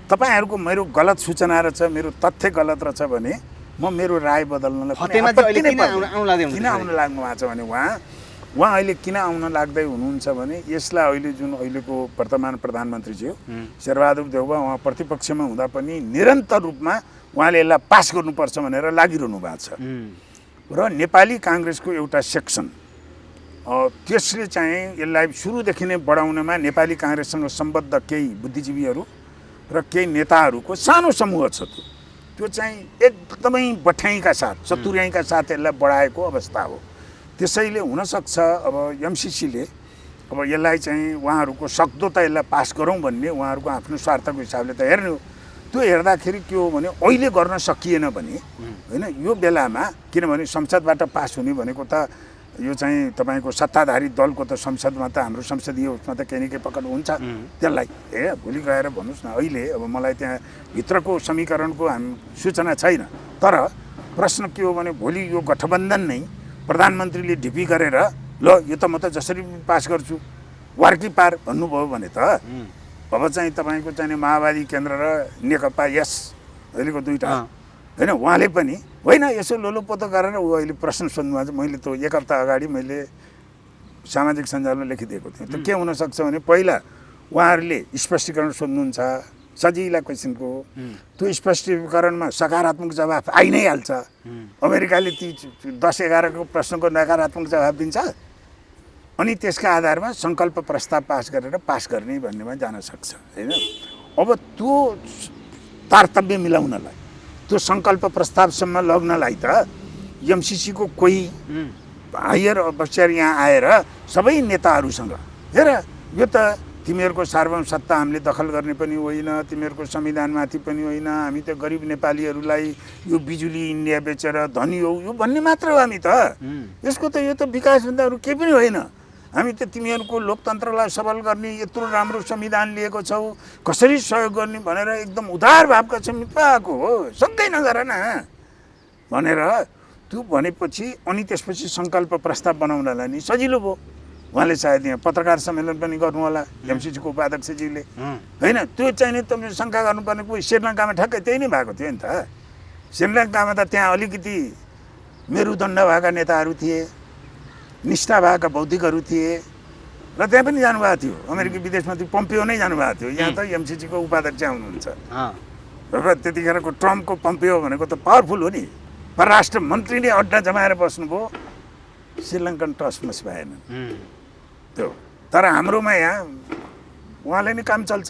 तपाईँहरूको मेरो गलत सूचना रहेछ, मेरो तथ्य गलत रहेछ भने म मेरो राय बदल्नलाई किन आउन लाग्नु भएको छ भने उहाँ अहिले किन आउन लाग्दै हुनुहुन्छ भने यसलाई अहिले जुन अहिलेको वर्तमान प्रधानमन्त्रीज्यू शेरबहादुर देउवा उहाँ प्रतिपक्षमा हुँदा पनि निरन्तर रूपमा उहाँले यसलाई पास गर्नुपर्छ भनेर लागिरहनु भएको छ। र नेपाली काङ्ग्रेसको एउटा सेक्सन त्यसले चाहिँ यसलाई सुरुदेखि नै बढाउनमा नेपाली काङ्ग्रेससँग सम्बद्ध केही बुद्धिजीवीहरू र केही नेताहरूको सानो समूह छ, त्यो चाहिँ एकदमै बठ्याइका साथ, चतुर्याइका साथ यसलाई बढाएको अवस्था हो। त्यसैले हुनसक्छ अब एमसिसीले अब यसलाई चाहिँ उहाँहरूको सक्दो त यसलाई पास गरौँ भन्ने उहाँहरूको आफ्नो स्वार्थको हिसाबले त हेर्ने हो। त्यो हेर्दाखेरि के हो भने अहिले गर्न सकिएन भने होइन, यो बेलामा किनभने संसदबाट पास हुने भनेको त यो चाहिँ तपाईँको सत्ताधारी दलको त संसदमा त हाम्रो संसदीय उसमा त केही न केही पकड हुन्छ त्यसलाई। भोलि गएर भन्नुहोस् न, अहिले अब मलाई त्यहाँ भित्रको समीकरणको सूचना छैन, तर प्रश्न के हो भने भोलि यो गठबन्धन नै प्रधानमन्त्रीले ढिपी गरेर ल यो त म त जसरी पास गर्छु वार्की पार भन्नुभयो भने त अब चाहिँ तपाईँको चाहिँ माओवादी केन्द्र र नेकपा यस अहिलेको दुईवटा होइन, उहाँले पनि होइन यसो लोलोपोतो गरेर ऊ अहिले प्रश्न सोध्नुभएको छ। मैले त 1 हप्ता अगाडि मैले सामाजिक सञ्जालमा लेखिदिएको थिएँ। त्यो के हुनसक्छ भने पहिला उहाँहरूले स्पष्टीकरण सोध्नुहुन्छ सजिला क्वेसनको त्यो स्पष्टीकरणमा सकारात्मक जवाफ आइ नै हाल्छ। अमेरिकाले ती 10-11को प्रश्नको नकारात्मक जवाफ दिन्छ अनि त्यसका आधारमा सङ्कल्प प्रस्ताव पास गरेर पास गर्ने भन्नेमा जान सक्छ होइन। अब त्यो तारतम्य मिलाउनलाई त्यो सङ्कल्प प्रस्तावसम्म लग्नलाई त एमसिसीको कोही हायर अफिसर यहाँ आएर सबै नेताहरूसँग हेर यो त तिमीहरूको सार्वभौम सत्ता हामीले दखल गर्ने पनि होइन, तिमीहरूको संविधानमाथि पनि होइन, हामी त गरिब नेपालीहरूलाई यो बिजुली इन्डिया बेचेर धनी हौ यो भन्ने मात्र हो हामी त। यसको त यो त विकासभन्दा अरू केही पनि होइन। हामी त तिमीहरूको लोकतन्त्रलाई सबल गर्ने यत्रो राम्रो संविधान लिएको छौ, कसरी सहयोग गर्ने भनेर एकदम उदार भावका समीप आएको हो, सबै नगर न भनेर त्यो भनेपछि अनि त्यसपछि सङ्कल्प प्रस्ताव बनाउनलाई नि सजिलो भयो। उहाँले सायद यहाँ पत्रकार सम्मेलन पनि गर्नु होला एमसिसीको उपाध्यक्षज्यूले होइन। त्यो चाहिँ नि तपाईँले शङ्का गर्नुपर्ने कोही श्रीलङ्कामा ठ्याक्कै त्यही नै भएको थियो नि त। श्रीलङ्कामा त त्यहाँ अलिकति मेरुदण्ड भएका नेताहरू थिए, निष्ठा भएका बौद्धिकहरू थिए र त्यहाँ पनि जानुभएको थियो। अमेरिकी विदेश मन्त्री पम्पियो नै जानुभएको थियो, यहाँ त एमसिसीको उपाध्यक्ष हुनुहुन्छ। र त्यतिखेरको ट्रम्पको पम्पियो भनेको त पावरफुल हो नि, परराष्ट्र मन्त्रीले अड्डा जमाएर बस्नुभयो, श्रीलङ्कन टसमस भएन त्यो। तर हाम्रोमा यहाँ उहाँले नै काम चल्छ,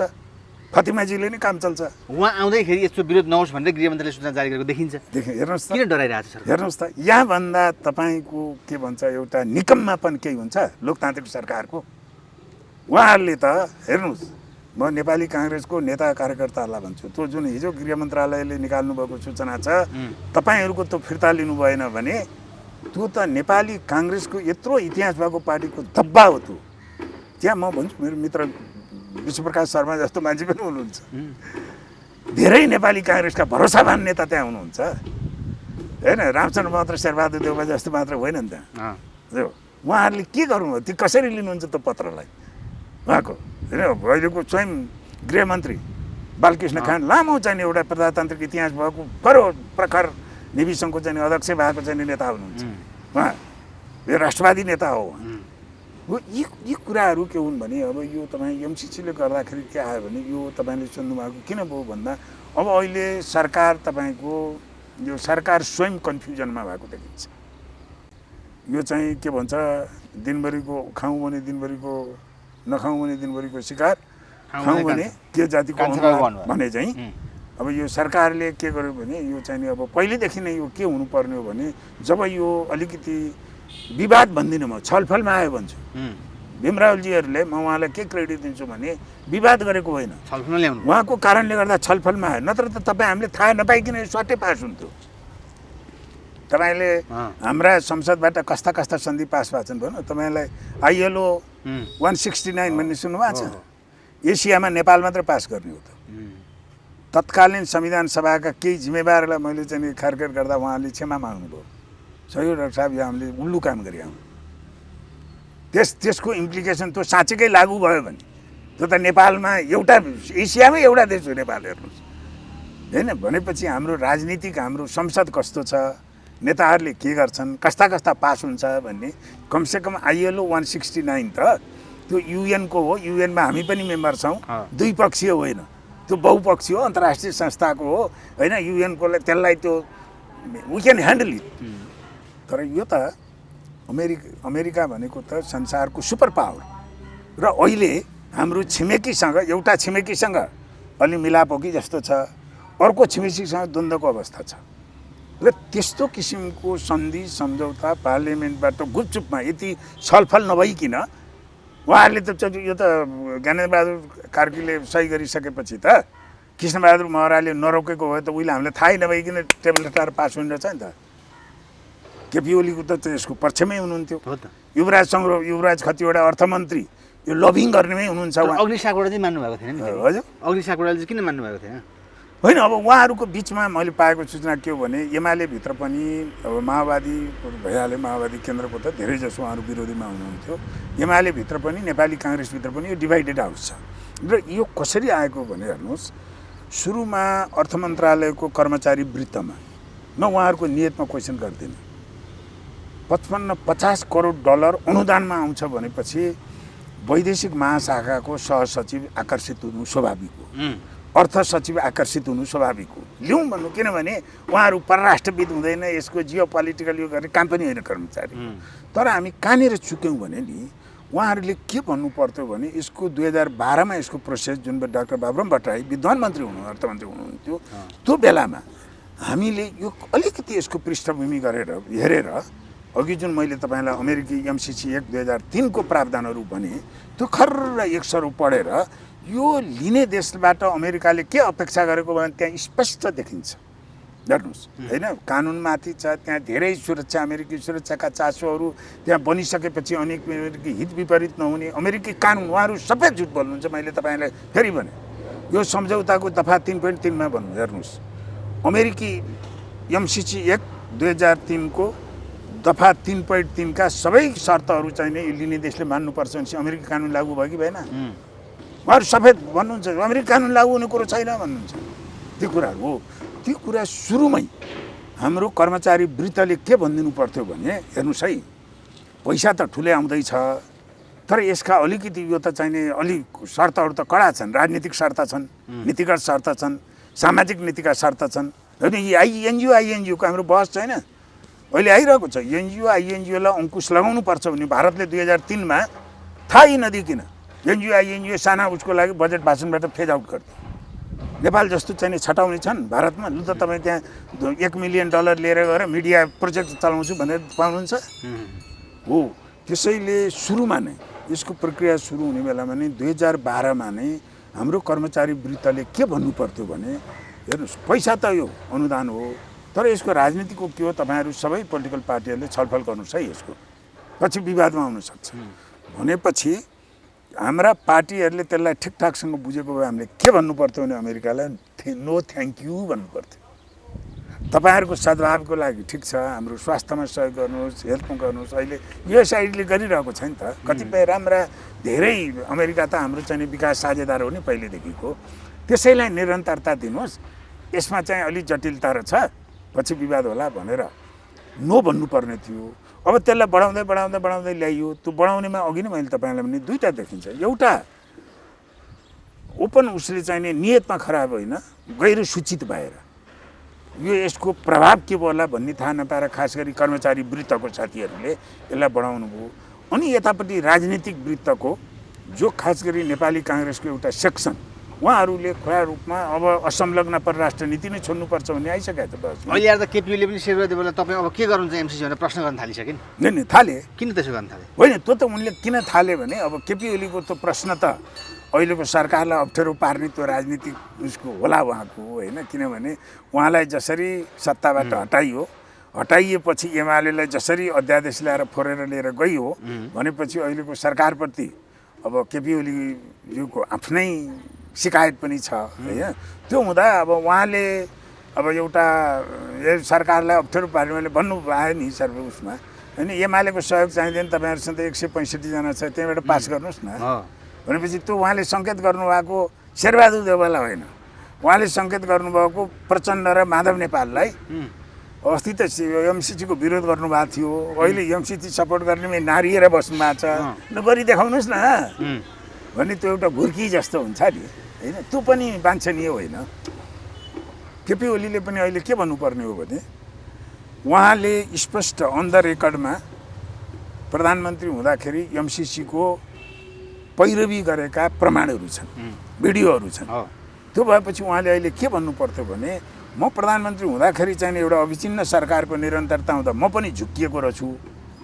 फतिमाजीले नै काम चल्छ। उहाँ आउँदैखेरि यस्तो विरोध नहोस् भनेर गृहमन्त्रीले सूचना जारी गरेको देखिन्छ। हेर्नुहोस् त, किन डराइरहेको छ? हेर्नुहोस् त, यहाँभन्दा तपाईँको के भन्छ एउटा निकम्मापन केही हुन्छ लोकतान्त्रिक सरकारको? उहाँहरूले त हेर्नुहोस्, म नेपाली काङ्ग्रेसको नेता कार्यकर्ताहरूलाई भन्छु, त्यो जुन हिजो गृह मन्त्रालयले निकाल्नु भएको सूचना छ तपाईँहरूको त्यो फिर्ता लिनु भएन भने त्यो त नेपाली काङ्ग्रेसको यत्रो इतिहास भएको पार्टीको धब्बा हो। त्यो त्यहाँ म भन्छु, मेरो मित्र विश्वप्रकाश शर्मा जस्तो मान्छे पनि हुनुहुन्छ, धेरै नेपाली काङ्ग्रेसका भरोसावान नेता त्यहाँ हुनुहुन्छ होइन। रामचन्द्र मात्र शेरबहादुर देउवा जस्तो मात्र होइन नि त्यहाँ। उहाँहरूले के गर्नुभयो, ती कसरी लिनुहुन्छ त्यो पत्रलाई उहाँको होइन। अहिलेको स्वयं गृहमन्त्री बालकृष्ण खान लामो चाहिँ एउटा प्रजातान्त्रिक इतिहास भएको बडो प्रखर नेभी सङ्घको चाहिँ अध्यक्ष भएको चाहिँ नेता हुनुहुन्छ उहाँ, यो राष्ट्रवादी नेता हो। हो यी कुराहरू के हुन् भने अब यो तपाईँ एमसिसीले गर्दाखेरि के आयो भने यो तपाईँले सुन्नुभएको किन भयो भन्दा अब अहिले सरकार तपाईँको यो सरकार स्वयं कन्फ्युजनमा भएको देखिन्छ। यो चाहिँ के भन्छ, दिनभरिको खाउँ भने दिनभरिको नखाउँ भने दिनभरिको शिकार, खाउँ भने के जातिको भने चाहिँ अब यो सरकारले के गर्यो भने यो चाहिँ नि अब पहिलेदेखि नै यो के हुनुपर्ने हो भने जब यो अलिकति विवाद भन्दिनँ म, छलफलमा आयो भन्छु। भीमरावजीहरूले म उहाँलाई के क्रेडिट दिन्छु भने विवाद गरेको होइन, उहाँको कारणले गर्दा छलफलमा आयो, नत्र त तपाईँ हामीले थाहा नपाइकन स्वाटै पास हुन्थ्यो। तपाईँले हाम्रा संसदबाट कस्ता कस्ता सन्धि पास भएको छन् भन्नु, तपाईँलाई ILO 169 भन्ने सुन्नुभएको छ? एसियामा नेपाल मात्र पास गर्ने हो त। तत्कालीन संविधान सभाका केही जिम्मेवारलाई मैले चाहिँ खारखेर गर्दा उहाँले क्षमा माग्नुभयो, सही हो डाक्टर साहब, यो हामीले उल्लु काम गऱ्यौँ। त्यसको इम्प्लिकेसन त्यो साँच्चैकै लागू भयो भने त्यो त नेपालमा एउटा एसियामै एउटा देश हो नेपाल, हेर्नुहोस् होइन। भनेपछि हाम्रो राजनीतिक हाम्रो संसद कस्तो छ, नेताहरूले के गर्छन्, कस्ता कस्ता पास हुन्छ भन्ने कमसेकम ILO 169 त त्यो UN को हो, UN मा हामी पनि मेम्बर छौँ, द्विपक्षीय होइन, त्यो बहुपक्षीय हो, अन्तर्राष्ट्रिय संस्थाको हो होइन। UN को त्यसलाई त्यो वी क्यान ह्यान्डल इट। तर यो त अमेरिका भनेको त संसारको सुपर पावर र अहिले हाम्रो छिमेकीसँग एउटा छिमेकीसँग अलि मिलाप हो कि जस्तो छ, अर्को छिमेकीसँग द्वन्द्वको अवस्था छ र त्यस्तो किसिमको सन्धि सम्झौता पार्लियामेन्टबाट गुपचुपमा यति छलफल नभइकन उहाँहरूले त यो त ज्ञानेन्द्रबहादुर कार्कीले सही गरिसकेपछि त कृष्णबहादुर महराले नरोकेको भए त उहिले हामीलाई थाहै नभइकन टेबल हटाएर पास हुने रहेछ नि त। केपी ओलीको त यसको पक्षमै हुनुहुन्थ्यो, युवराज खतिवडा अर्थमन्त्री यो लबिङ गर्नेमै हुनुहुन्छ। अग्नि सापकोटा चाहिँ मान्नुभएको थिएन नि? हजुर, अग्नि सापकोटाले चाहिँ किन मान्नुभएको थिएन? होइन, अब उहाँहरूको बिचमा मैले पाएको सूचना के हो भने एमाले भित्र पनि अब माओवादी भइहाल्यो, माओवादी केन्द्रको त धेरै जसो उहाँहरू विरोधीमा हुनुहुन्थ्यो, एमाले भित्र पनि नेपाली काङ्ग्रेसभित्र पनि यो डिभाइडेड हाउस छ। र यो कसरी आएको भने हेर्नुहोस्, सुरुमा अर्थ मन्त्रालयको कर्मचारी वृत्तमा म उहाँहरूको नियतमा क्वेसन गर्दिनँ, 50 करोड डलर अनुदानमा आउँछ भनेपछि वैदेशिक महाशाखाको सहसचिव आकर्षित हुनु स्वाभाविक हो। अर्थ सचिव आकर्षित हुनु स्वाभाविक हो। लिउँ भन्नु, किनभने उहाँहरू परराष्ट्रविद हुँदैन, यसको जियो पोलिटिकल यो गर्ने काम पनि होइन कर्मचारी। तर हामी कहाँनिर चुक्यौँ भने नि, उहाँहरूले के भन्नु पर्थ्यो भने यसको 2012मा यसको प्रोसेस जुन डाक्टर बाबुराम भट्टराई विद्वान मन्त्री अर्थमन्त्री हुनुहुन्थ्यो, त्यो बेलामा हामीले यो अलिकति यसको पृष्ठभूमि गरेर हेरेर, अघि जुन मैले तपाईँलाई अमेरिकी एमसिसी एक्ट 2003 को प्रावधानहरू भने त्यो खर्र एक स्वरूप पढेर यो लिने देशबाट अमेरिकाले के अपेक्षा गरेको भने त्यहाँ स्पष्ट देखिन्छ। हेर्नुहोस् होइन, कानुनमाथि छ, त्यहाँ धेरै सुरक्षा अमेरिकी सुरक्षाका चासोहरू त्यहाँ बनिसकेपछि अनेक अमेरिकी हित विपरीत नहुने अमेरिकी कानुन, उहाँहरू सबै झुट बोल्नुहुन्छ। मैले तपाईँलाई फेरि भने यो सम्झौताको दफा 3.3 भन्नु, हेर्नुहोस् अमेरिकी एमसिसी एक्ट 2003 को दफा 3.3 का सबै शर्तहरू चाहिँ यो लिने देशले मान्नुपर्छ भनेपछि अमेरिकी कानुन लागू भयो कि भएन? उहाँहरू सफेद भन्नुहुन्छ अमेरिकी कानुन लागू हुने कुरो छैन भन्नुहुन्छ। त्यो कुराहरू हो। त्यो कुरा सुरुमै हाम्रो कर्मचारी वृत्तले के भनिदिनु पर्थ्यो भने, हेर्नुहोस् है, पैसा त ठुलै आउँदैछ, तर यसका अलिकति यो त चाहिने अलिक शर्तहरू त कडा छन्, राजनीतिक शर्त छन्, नीतिगत शर्त छन्, सामाजिक नीतिका शर्त छन्। होइन, यी एनजिओको हाम्रो बहस छैन, अहिले आइरहेको छ। एनजिओलाई अङ्कुश लगाउनुपर्छ भने भारतले 2003मा थाहै नदिकन एनजिओ साना उसको लागि बजेट भाषणबाट फेज आउट गरिदियो। नेपाल जस्तो चाहिँ छटाउने छन् भारतमा? लु त तपाईँ त्यहाँ $1 मिलियन लिएर गएर मिडिया प्रोजेक्ट चलाउँछु भनेर पाउनुहुन्छ हो। त्यसैले सुरुमा नै यसको प्रक्रिया सुरु हुने बेलामा नै 2012मा नै हाम्रो कर्मचारी वृत्तले के भन्नु पर्थ्यो भने, हेर्नुहोस् पैसा त यो अनुदान हो, तर यसको राजनीतिको के हो, तपाईँहरू सबै पोलिटिकल पार्टीहरूले छलफल गर्नुहोस् है, यसको पछि विवादमा आउन सक्छ भनेपछि हाम्रा पार्टीहरूले त्यसलाई ठिकठाकसँग बुझेको भए हामीले के भन्नु पर्थ्यो भने अमेरिकालाई नो थ्याङ्क यू भन्नु पर्थ्यो। तपाईँहरूको सद्भावको लागि ठिक छ, हाम्रो स्वास्थ्यमा सहयोग गर्नुहोस्, हेल्थमा गर्नुहोस्। अहिले युएसआइडीले गरिरहेको छ नि त, कतिपय राम्रा धेरै अमेरिका त हाम्रो चाहिँ विकास साझेदार हो नि पहिलेदेखिको, त्यसैलाई निरन्तरता दिनुहोस्। यसमा चाहिँ अलिक जटिलता रहेछ, पछि विवाद होला भनेर नो भन्नुपर्ने थियो। अब त्यसलाई बढाउँदै बढाउँदै बढाउँदै ल्याइयो। त्यो बढाउनेमा अघि नै मैले तपाईँलाई भने दुईवटा देखिन्छ। एउटा ओपन उसले चाहिने नियतमा खराब होइन, गैर सूचित भएर यो यसको प्रभाव के होला भन्ने थाहा नपाएर खास गरी कर्मचारी वृत्तको साथीहरूले यसलाई बढाउनु भयो। अनि यतापट्टि राजनीतिक वृत्तको जो खास गरी नेपाली काङ्ग्रेसको एउटा सेक्सन, उहाँहरूले खुला रूपमा अब असंलग्न परराष्ट्र नीति नै छोड्नुपर्छ भन्ने आइसक्यो त बस। अहिले आएर त केपीओलीले पनि शेरबहादुर देवलाई तपाईँ अब के गर्नुहुन्छ एमसिसी भनेर प्रश्न गर्न थालिसकिन्? नहीं थाले। किन त्यसो गर्न थाले? होइन, त्यो त उनले किन थाले भने अब केपीओलीको त प्रश्न त अहिलेको सरकारलाई अप्ठ्यारो पार्ने त्यो राजनीतिक उसको होला उहाँको, होइन? किनभने उहाँलाई जसरी सत्ताबाट हटाइएपछि एमालेलाई जसरी अध्यादेश ल्याएर फोरेर लिएर गइयो भनेपछि अहिलेको सरकारप्रति अब केपीओलीको आफ्नै शिकायत पनि छ, होइन? त्यो हुँदा अब उहाँले अब एउटा सरकारलाई अप्ठ्यारो पार्नेले भन्नुभयो नि सर्व उसमा, होइन? एमालेको सहयोग चाहिँदैन, तपाईँहरूसँग त 165 जना छ, त्यहीँबाट पास गर्नुहोस् न भनेपछि त्यो उहाँले सङ्केत गर्नुभएको शेरबहादुर देवलाई होइन, उहाँले सङ्केत गर्नुभएको प्रचण्ड र माधव नेपाललाई। अस्ति त एमसिसीको विरोध गर्नुभएको थियो, अहिले एमसिसी सपोर्ट गर्ने नारिएर बस्नु भएको छ, गरी देखाउनुहोस् न भन्ने त्यो एउटा घुर्की जस्तो हुन्छ नि, होइन? त्यो पनि वाञ्छनीय होइन। केपीओलीले पनि अहिले के भन्नुपर्ने हो भने उहाँले स्पष्ट अन द रेकर्डमा प्रधानमन्त्री हुँदाखेरि एमसिसीको पैरवी गरेका प्रमाणहरू छन्, भिडियोहरू छन्। त्यो भएपछि उहाँले अहिले के भन्नु पर्थ्यो भने म प्रधानमन्त्री हुँदाखेरि चाहिँ एउटा अविच्छिन्न सरकारको निरन्तरता हुँदा म पनि झुक्किएको रहेछु,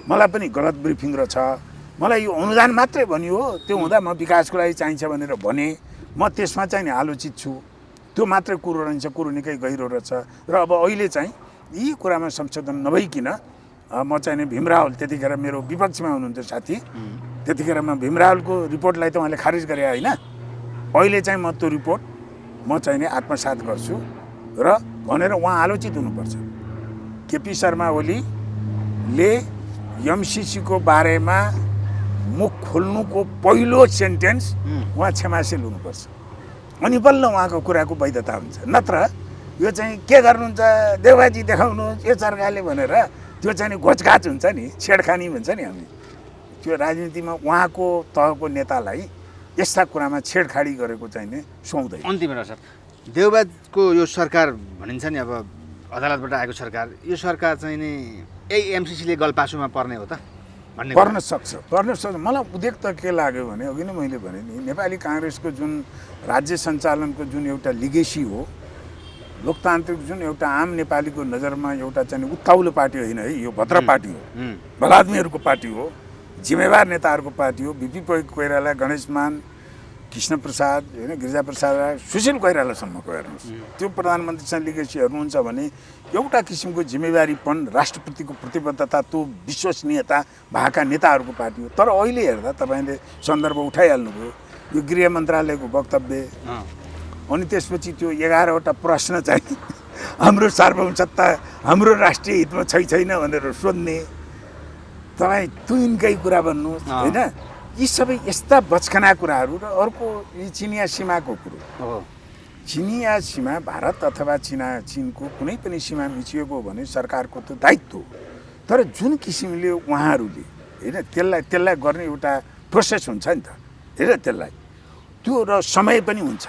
मलाई पनि गलत ब्रिफिङ रहेछ, मलाई यो अनुदान मात्रै भनियो, त्यो हुँदा म विकासको लागि चाहिन्छ भनेर भने, म त्यसमा चाहिँ नि आलोचित छु, त्यो मात्रै कुरो रहन्छ, कुरो निकै गहिरो रहेछ। र अब अहिले चाहिँ यी कुरामा संशोधन नभइकन म चाहिँ नि भीम रावल, त्यतिखेर मेरो विपक्षमा हुनुहुन्थ्यो साथी, त्यतिखेर म भीम रावलको रिपोर्टलाई त उहाँले खारिज गरे होइन, अहिले चाहिँ म त्यो रिपोर्ट म चाहिँ नि आत्मसात गर्छु र भनेर उहाँ आलोचित हुनुपर्छ। केपी शर्मा ओलीले एमसिसीको बारेमा मुख खोल्नुको पहिलो सेन्टेन्स उहाँ क्षमाशील हुनुपर्छ, अनि बल्ल उहाँको कुराको वैधता हुन्छ। नत्र यो चाहिँ के गर्नुहुन्छ देवबाजी देखाउनुहोस् यो सरकारले भनेर त्यो चाहिँ घोचघाच हुन्छ नि, छेडखानी भन्छ नि हामी, त्यो राजनीतिमा उहाँको तहको नेतालाई यस्ता कुरामा छेडखाडी गरेको चाहिँ नि सुहाउँदैन। अन्तिममा सर देउबाको यो सरकार भनिन्छ नि अब अदालतबाट आएको सरकार, यो सरकार चाहिँ नि यही एमसिसीले गलपासुमा पर्ने हो त भन्ने पर्न सक्छ। मलाई उदेक त के लाग्यो भने अघि नै मैले भने नि नेपाली काङ्ग्रेसको जुन राज्य सञ्चालनको जुन एउटा लिगेसी हो, लोकतान्त्रिक जुन एउटा आम नेपालीको नजरमा एउटा चाहिँ उत्ताउलो पार्टी होइन है, यो भद्र पार्टी हो, भलादमीहरूको पार्टी हो, जिम्मेवार नेताहरूको पार्टी हो। बिपी कोइराला, गणेश मान, कृष्ण प्रसाद होइन, गिरिजा प्रसाद राय, सुशील कोइरालासम्मको हेर्नुहोस्, त्यो प्रधानमन्त्रीसँग लिगेसीहरू हुन्छ भने एउटा किसिमको जिम्मेवारीपन, राष्ट्रप्रतिको प्रतिबद्धता, त्यो विश्वसनीयता भएका नेताहरूको पार्टी हो। तर अहिले हेर्दा तपाईँले सन्दर्भ उठाइहाल्नुभयो यो गृह मन्त्रालयको वक्तव्य, अनि त्यसपछि त्यो 11वटा प्रश्न चाहिँ हाम्रो सार्वभौमसत्ता, हाम्रो राष्ट्रिय हितमा छैन भनेर सोध्ने, तपाईँ तुइनकै कुरा भन्नुहोस् होइन। यी सबै यस्ता बचखना कुराहरू। र अर्को यी चिनिया सीमाको कुरो हो। चिनिया सीमा भारत अथवा चीनको कुनै पनि सीमा मिचिएको हो भने सरकारको त दायित्व हो। तर जुन किसिमले उहाँहरूले होइन त्यसलाई गर्ने एउटा प्रोसेस हुन्छ नि त होइन, त्यसलाई त्यो र समय पनि हुन्छ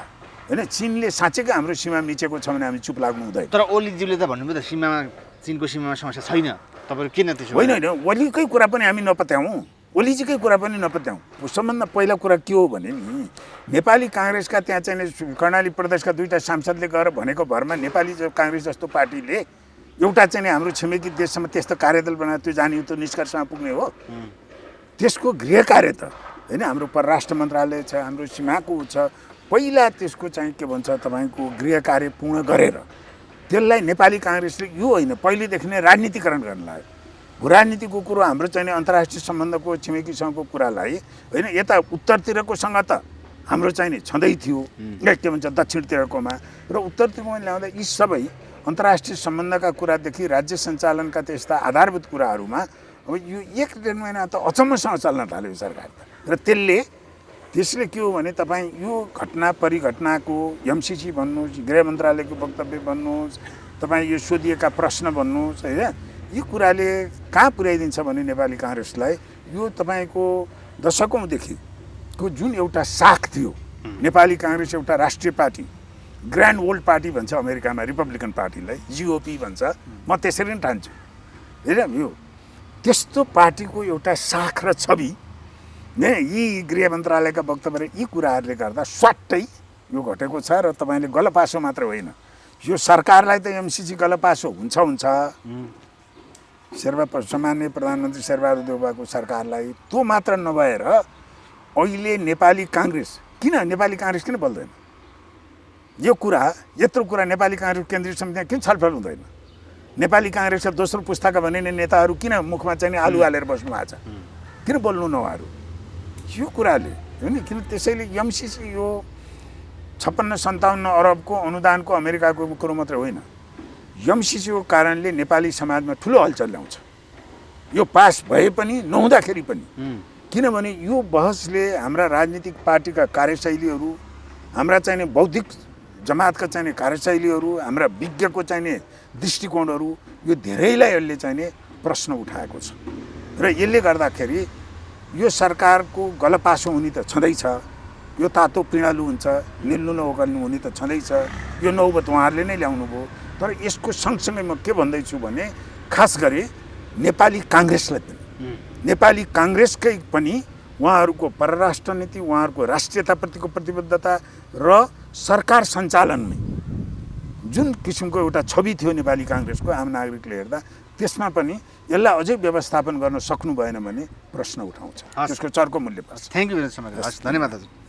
होइन। चीनले साँच्चैकै हाम्रो सीमा मिचेको छ भने हामी चुप लाग्नु हुँदैन। तर ओलीज्यूले त भन्नुभयो त सीमामा, चीनको सीमामा समस्या छैन, तपाईँहरू किन त्यसो? होइन, ओलीकै कुरा पनि हामी नपत्याउँ, ओलीजीकै कुरा पनि नपत्याउँ। सबभन्दा पहिला कुरा के हो भने नि नेपाली काङ्ग्रेसका त्यहाँ चाहिँ कर्णाली प्रदेशका 2टा सांसदले गएर भनेको भरमा नेपाली काङ्ग्रेस जस्तो पार्टीले एउटा चाहिँ हाम्रो छिमेकी देशसम्म त्यस्तो कार्यदल बनाएर त्यो जाने त्यो निष्कर्षमा पुग्ने हो। त्यसको गृह कार्य त होइन, हाम्रो परराष्ट्र मन्त्रालय छ, हाम्रो सीमाको छ, पहिला त्यसको चाहिँ के भन्छ तपाईँको गृह कार्य पूर्ण गरेर त्यसलाई नेपाली काङ्ग्रेसले यो होइन पहिलेदेखि नै राजनीतिकरण गर्न लाग्यो। राजनीतिको कुरो हाम्रो चाहिँ अन्तर्राष्ट्रिय सम्बन्धको छिमेकीसँगको कुरालाई होइन, यता उत्तरतिरकोसँग त हाम्रो चाहिँ छँदै थियो, के भन्छ दक्षिणतिरकोमा, र उत्तरतिरमा ल्याउँदा यी सबै अन्तर्राष्ट्रिय सम्बन्धका कुरादेखि राज्य सञ्चालनका त्यस्ता आधारभूत कुराहरूमा अब यो 1-1.5 महिना त अचम्मसँग चल्न थाल्यो सरकार त। र त्यसले के हो भने तपाईँ यो घटना परिघटनाको एमसिसी भन्नुहोस्, गृह मन्त्रालयको वक्तव्य भन्नुहोस्, तपाईँ यो सोधिएका प्रश्न भन्नुहोस् होइन, यी कुराले कहाँ पुर्याइदिन्छ भने नेपाली काङ्ग्रेसलाई यो तपाईँको दशकौँदेखिको जुन एउटा साख थियो, नेपाली काङ्ग्रेस एउटा राष्ट्रिय पार्टी, ग्रान्ड ओल्ड पार्टी भन्छ अमेरिकामा रिपब्लिकन पार्टीलाई, जिओपी भन्छ, म त्यसरी नै ठान्छु होइन। यो त्यस्तो पार्टीको एउटा साख र छवि नै यी गृह मन्त्रालयका वक्तव्य यी कुराहरूले गर्दा स्वाट्टै यो घटेको छ। र तपाईँले गलपासो मात्र होइन, यो सरकारलाई त एमसिसी गलपासो हुन्छ। सामान्य प्रधानमन्त्री शेरबहादुर देउवाको सरकारलाई त्यो मात्र नभएर अहिले नेपाली काङ्ग्रेस किन बोल्दैन यो कुरा, यत्रो कुरा नेपाली काङ्ग्रेस केन्द्रीय समितिमा किन छलफल हुँदैन? नेपाली काङ्ग्रेसका दोस्रो पुस्ताका भनिने नेताहरू किन मुखमा चाहिँ आलु हालेर बस्नु भएको छ? किन बोल्नु न उहाँहरू यो कुराले होइन? किन त्यसैले एमसिसी यो 56-57 अरबको अनुदानको अमेरिकाको कुरो मात्रै होइन, एमसिसीको कारणले नेपाली समाजमा ठुलो हलचल ल्याउँछ। यो पास भए पनि नहुँदाखेरि पनि, किनभने यो बहसले हाम्रा राजनीतिक पार्टीका कार्यशैलीहरू, हाम्रा चाहिँ बौद्धिक जमातका चाहिँ कार्यशैलीहरू, हाम्रा विज्ञको चाहिँ दृष्टिकोणहरू, यो धेरैलाई यसले चाहिँ प्रश्न उठाएको छ। र यसले गर्दाखेरि यो सरकारको गलपासो हुने त छँदैछ, यो तातो पिँडालु हुन्छ, निल्नु नओगल्नु हुने त छँदैछ, यो नौबत उहाँहरूले नै ल्याउनु भयो। तर यसको सँगसँगै म के भन्दैछु भने खास गरी नेपाली काङ्ग्रेसलाई पनि, नेपाली काङ्ग्रेसकै पनि उहाँहरूको परराष्ट्र नीति, उहाँहरूको राष्ट्रियताप्रतिको प्रतिबद्धता र सरकार सञ्चालनमै जुन किसिमको एउटा छवि थियो नेपाली काङ्ग्रेसको आम नागरिकले हेर्दा, त्यसमा पनि यसलाई अझै व्यवस्थापन गर्न सक्नु भएन भने प्रश्न उठाउँछ, त्यसको चर्को मूल्य पर्छ। थ्याङ्क यू भेरी मच, धन्यवाद दाजु।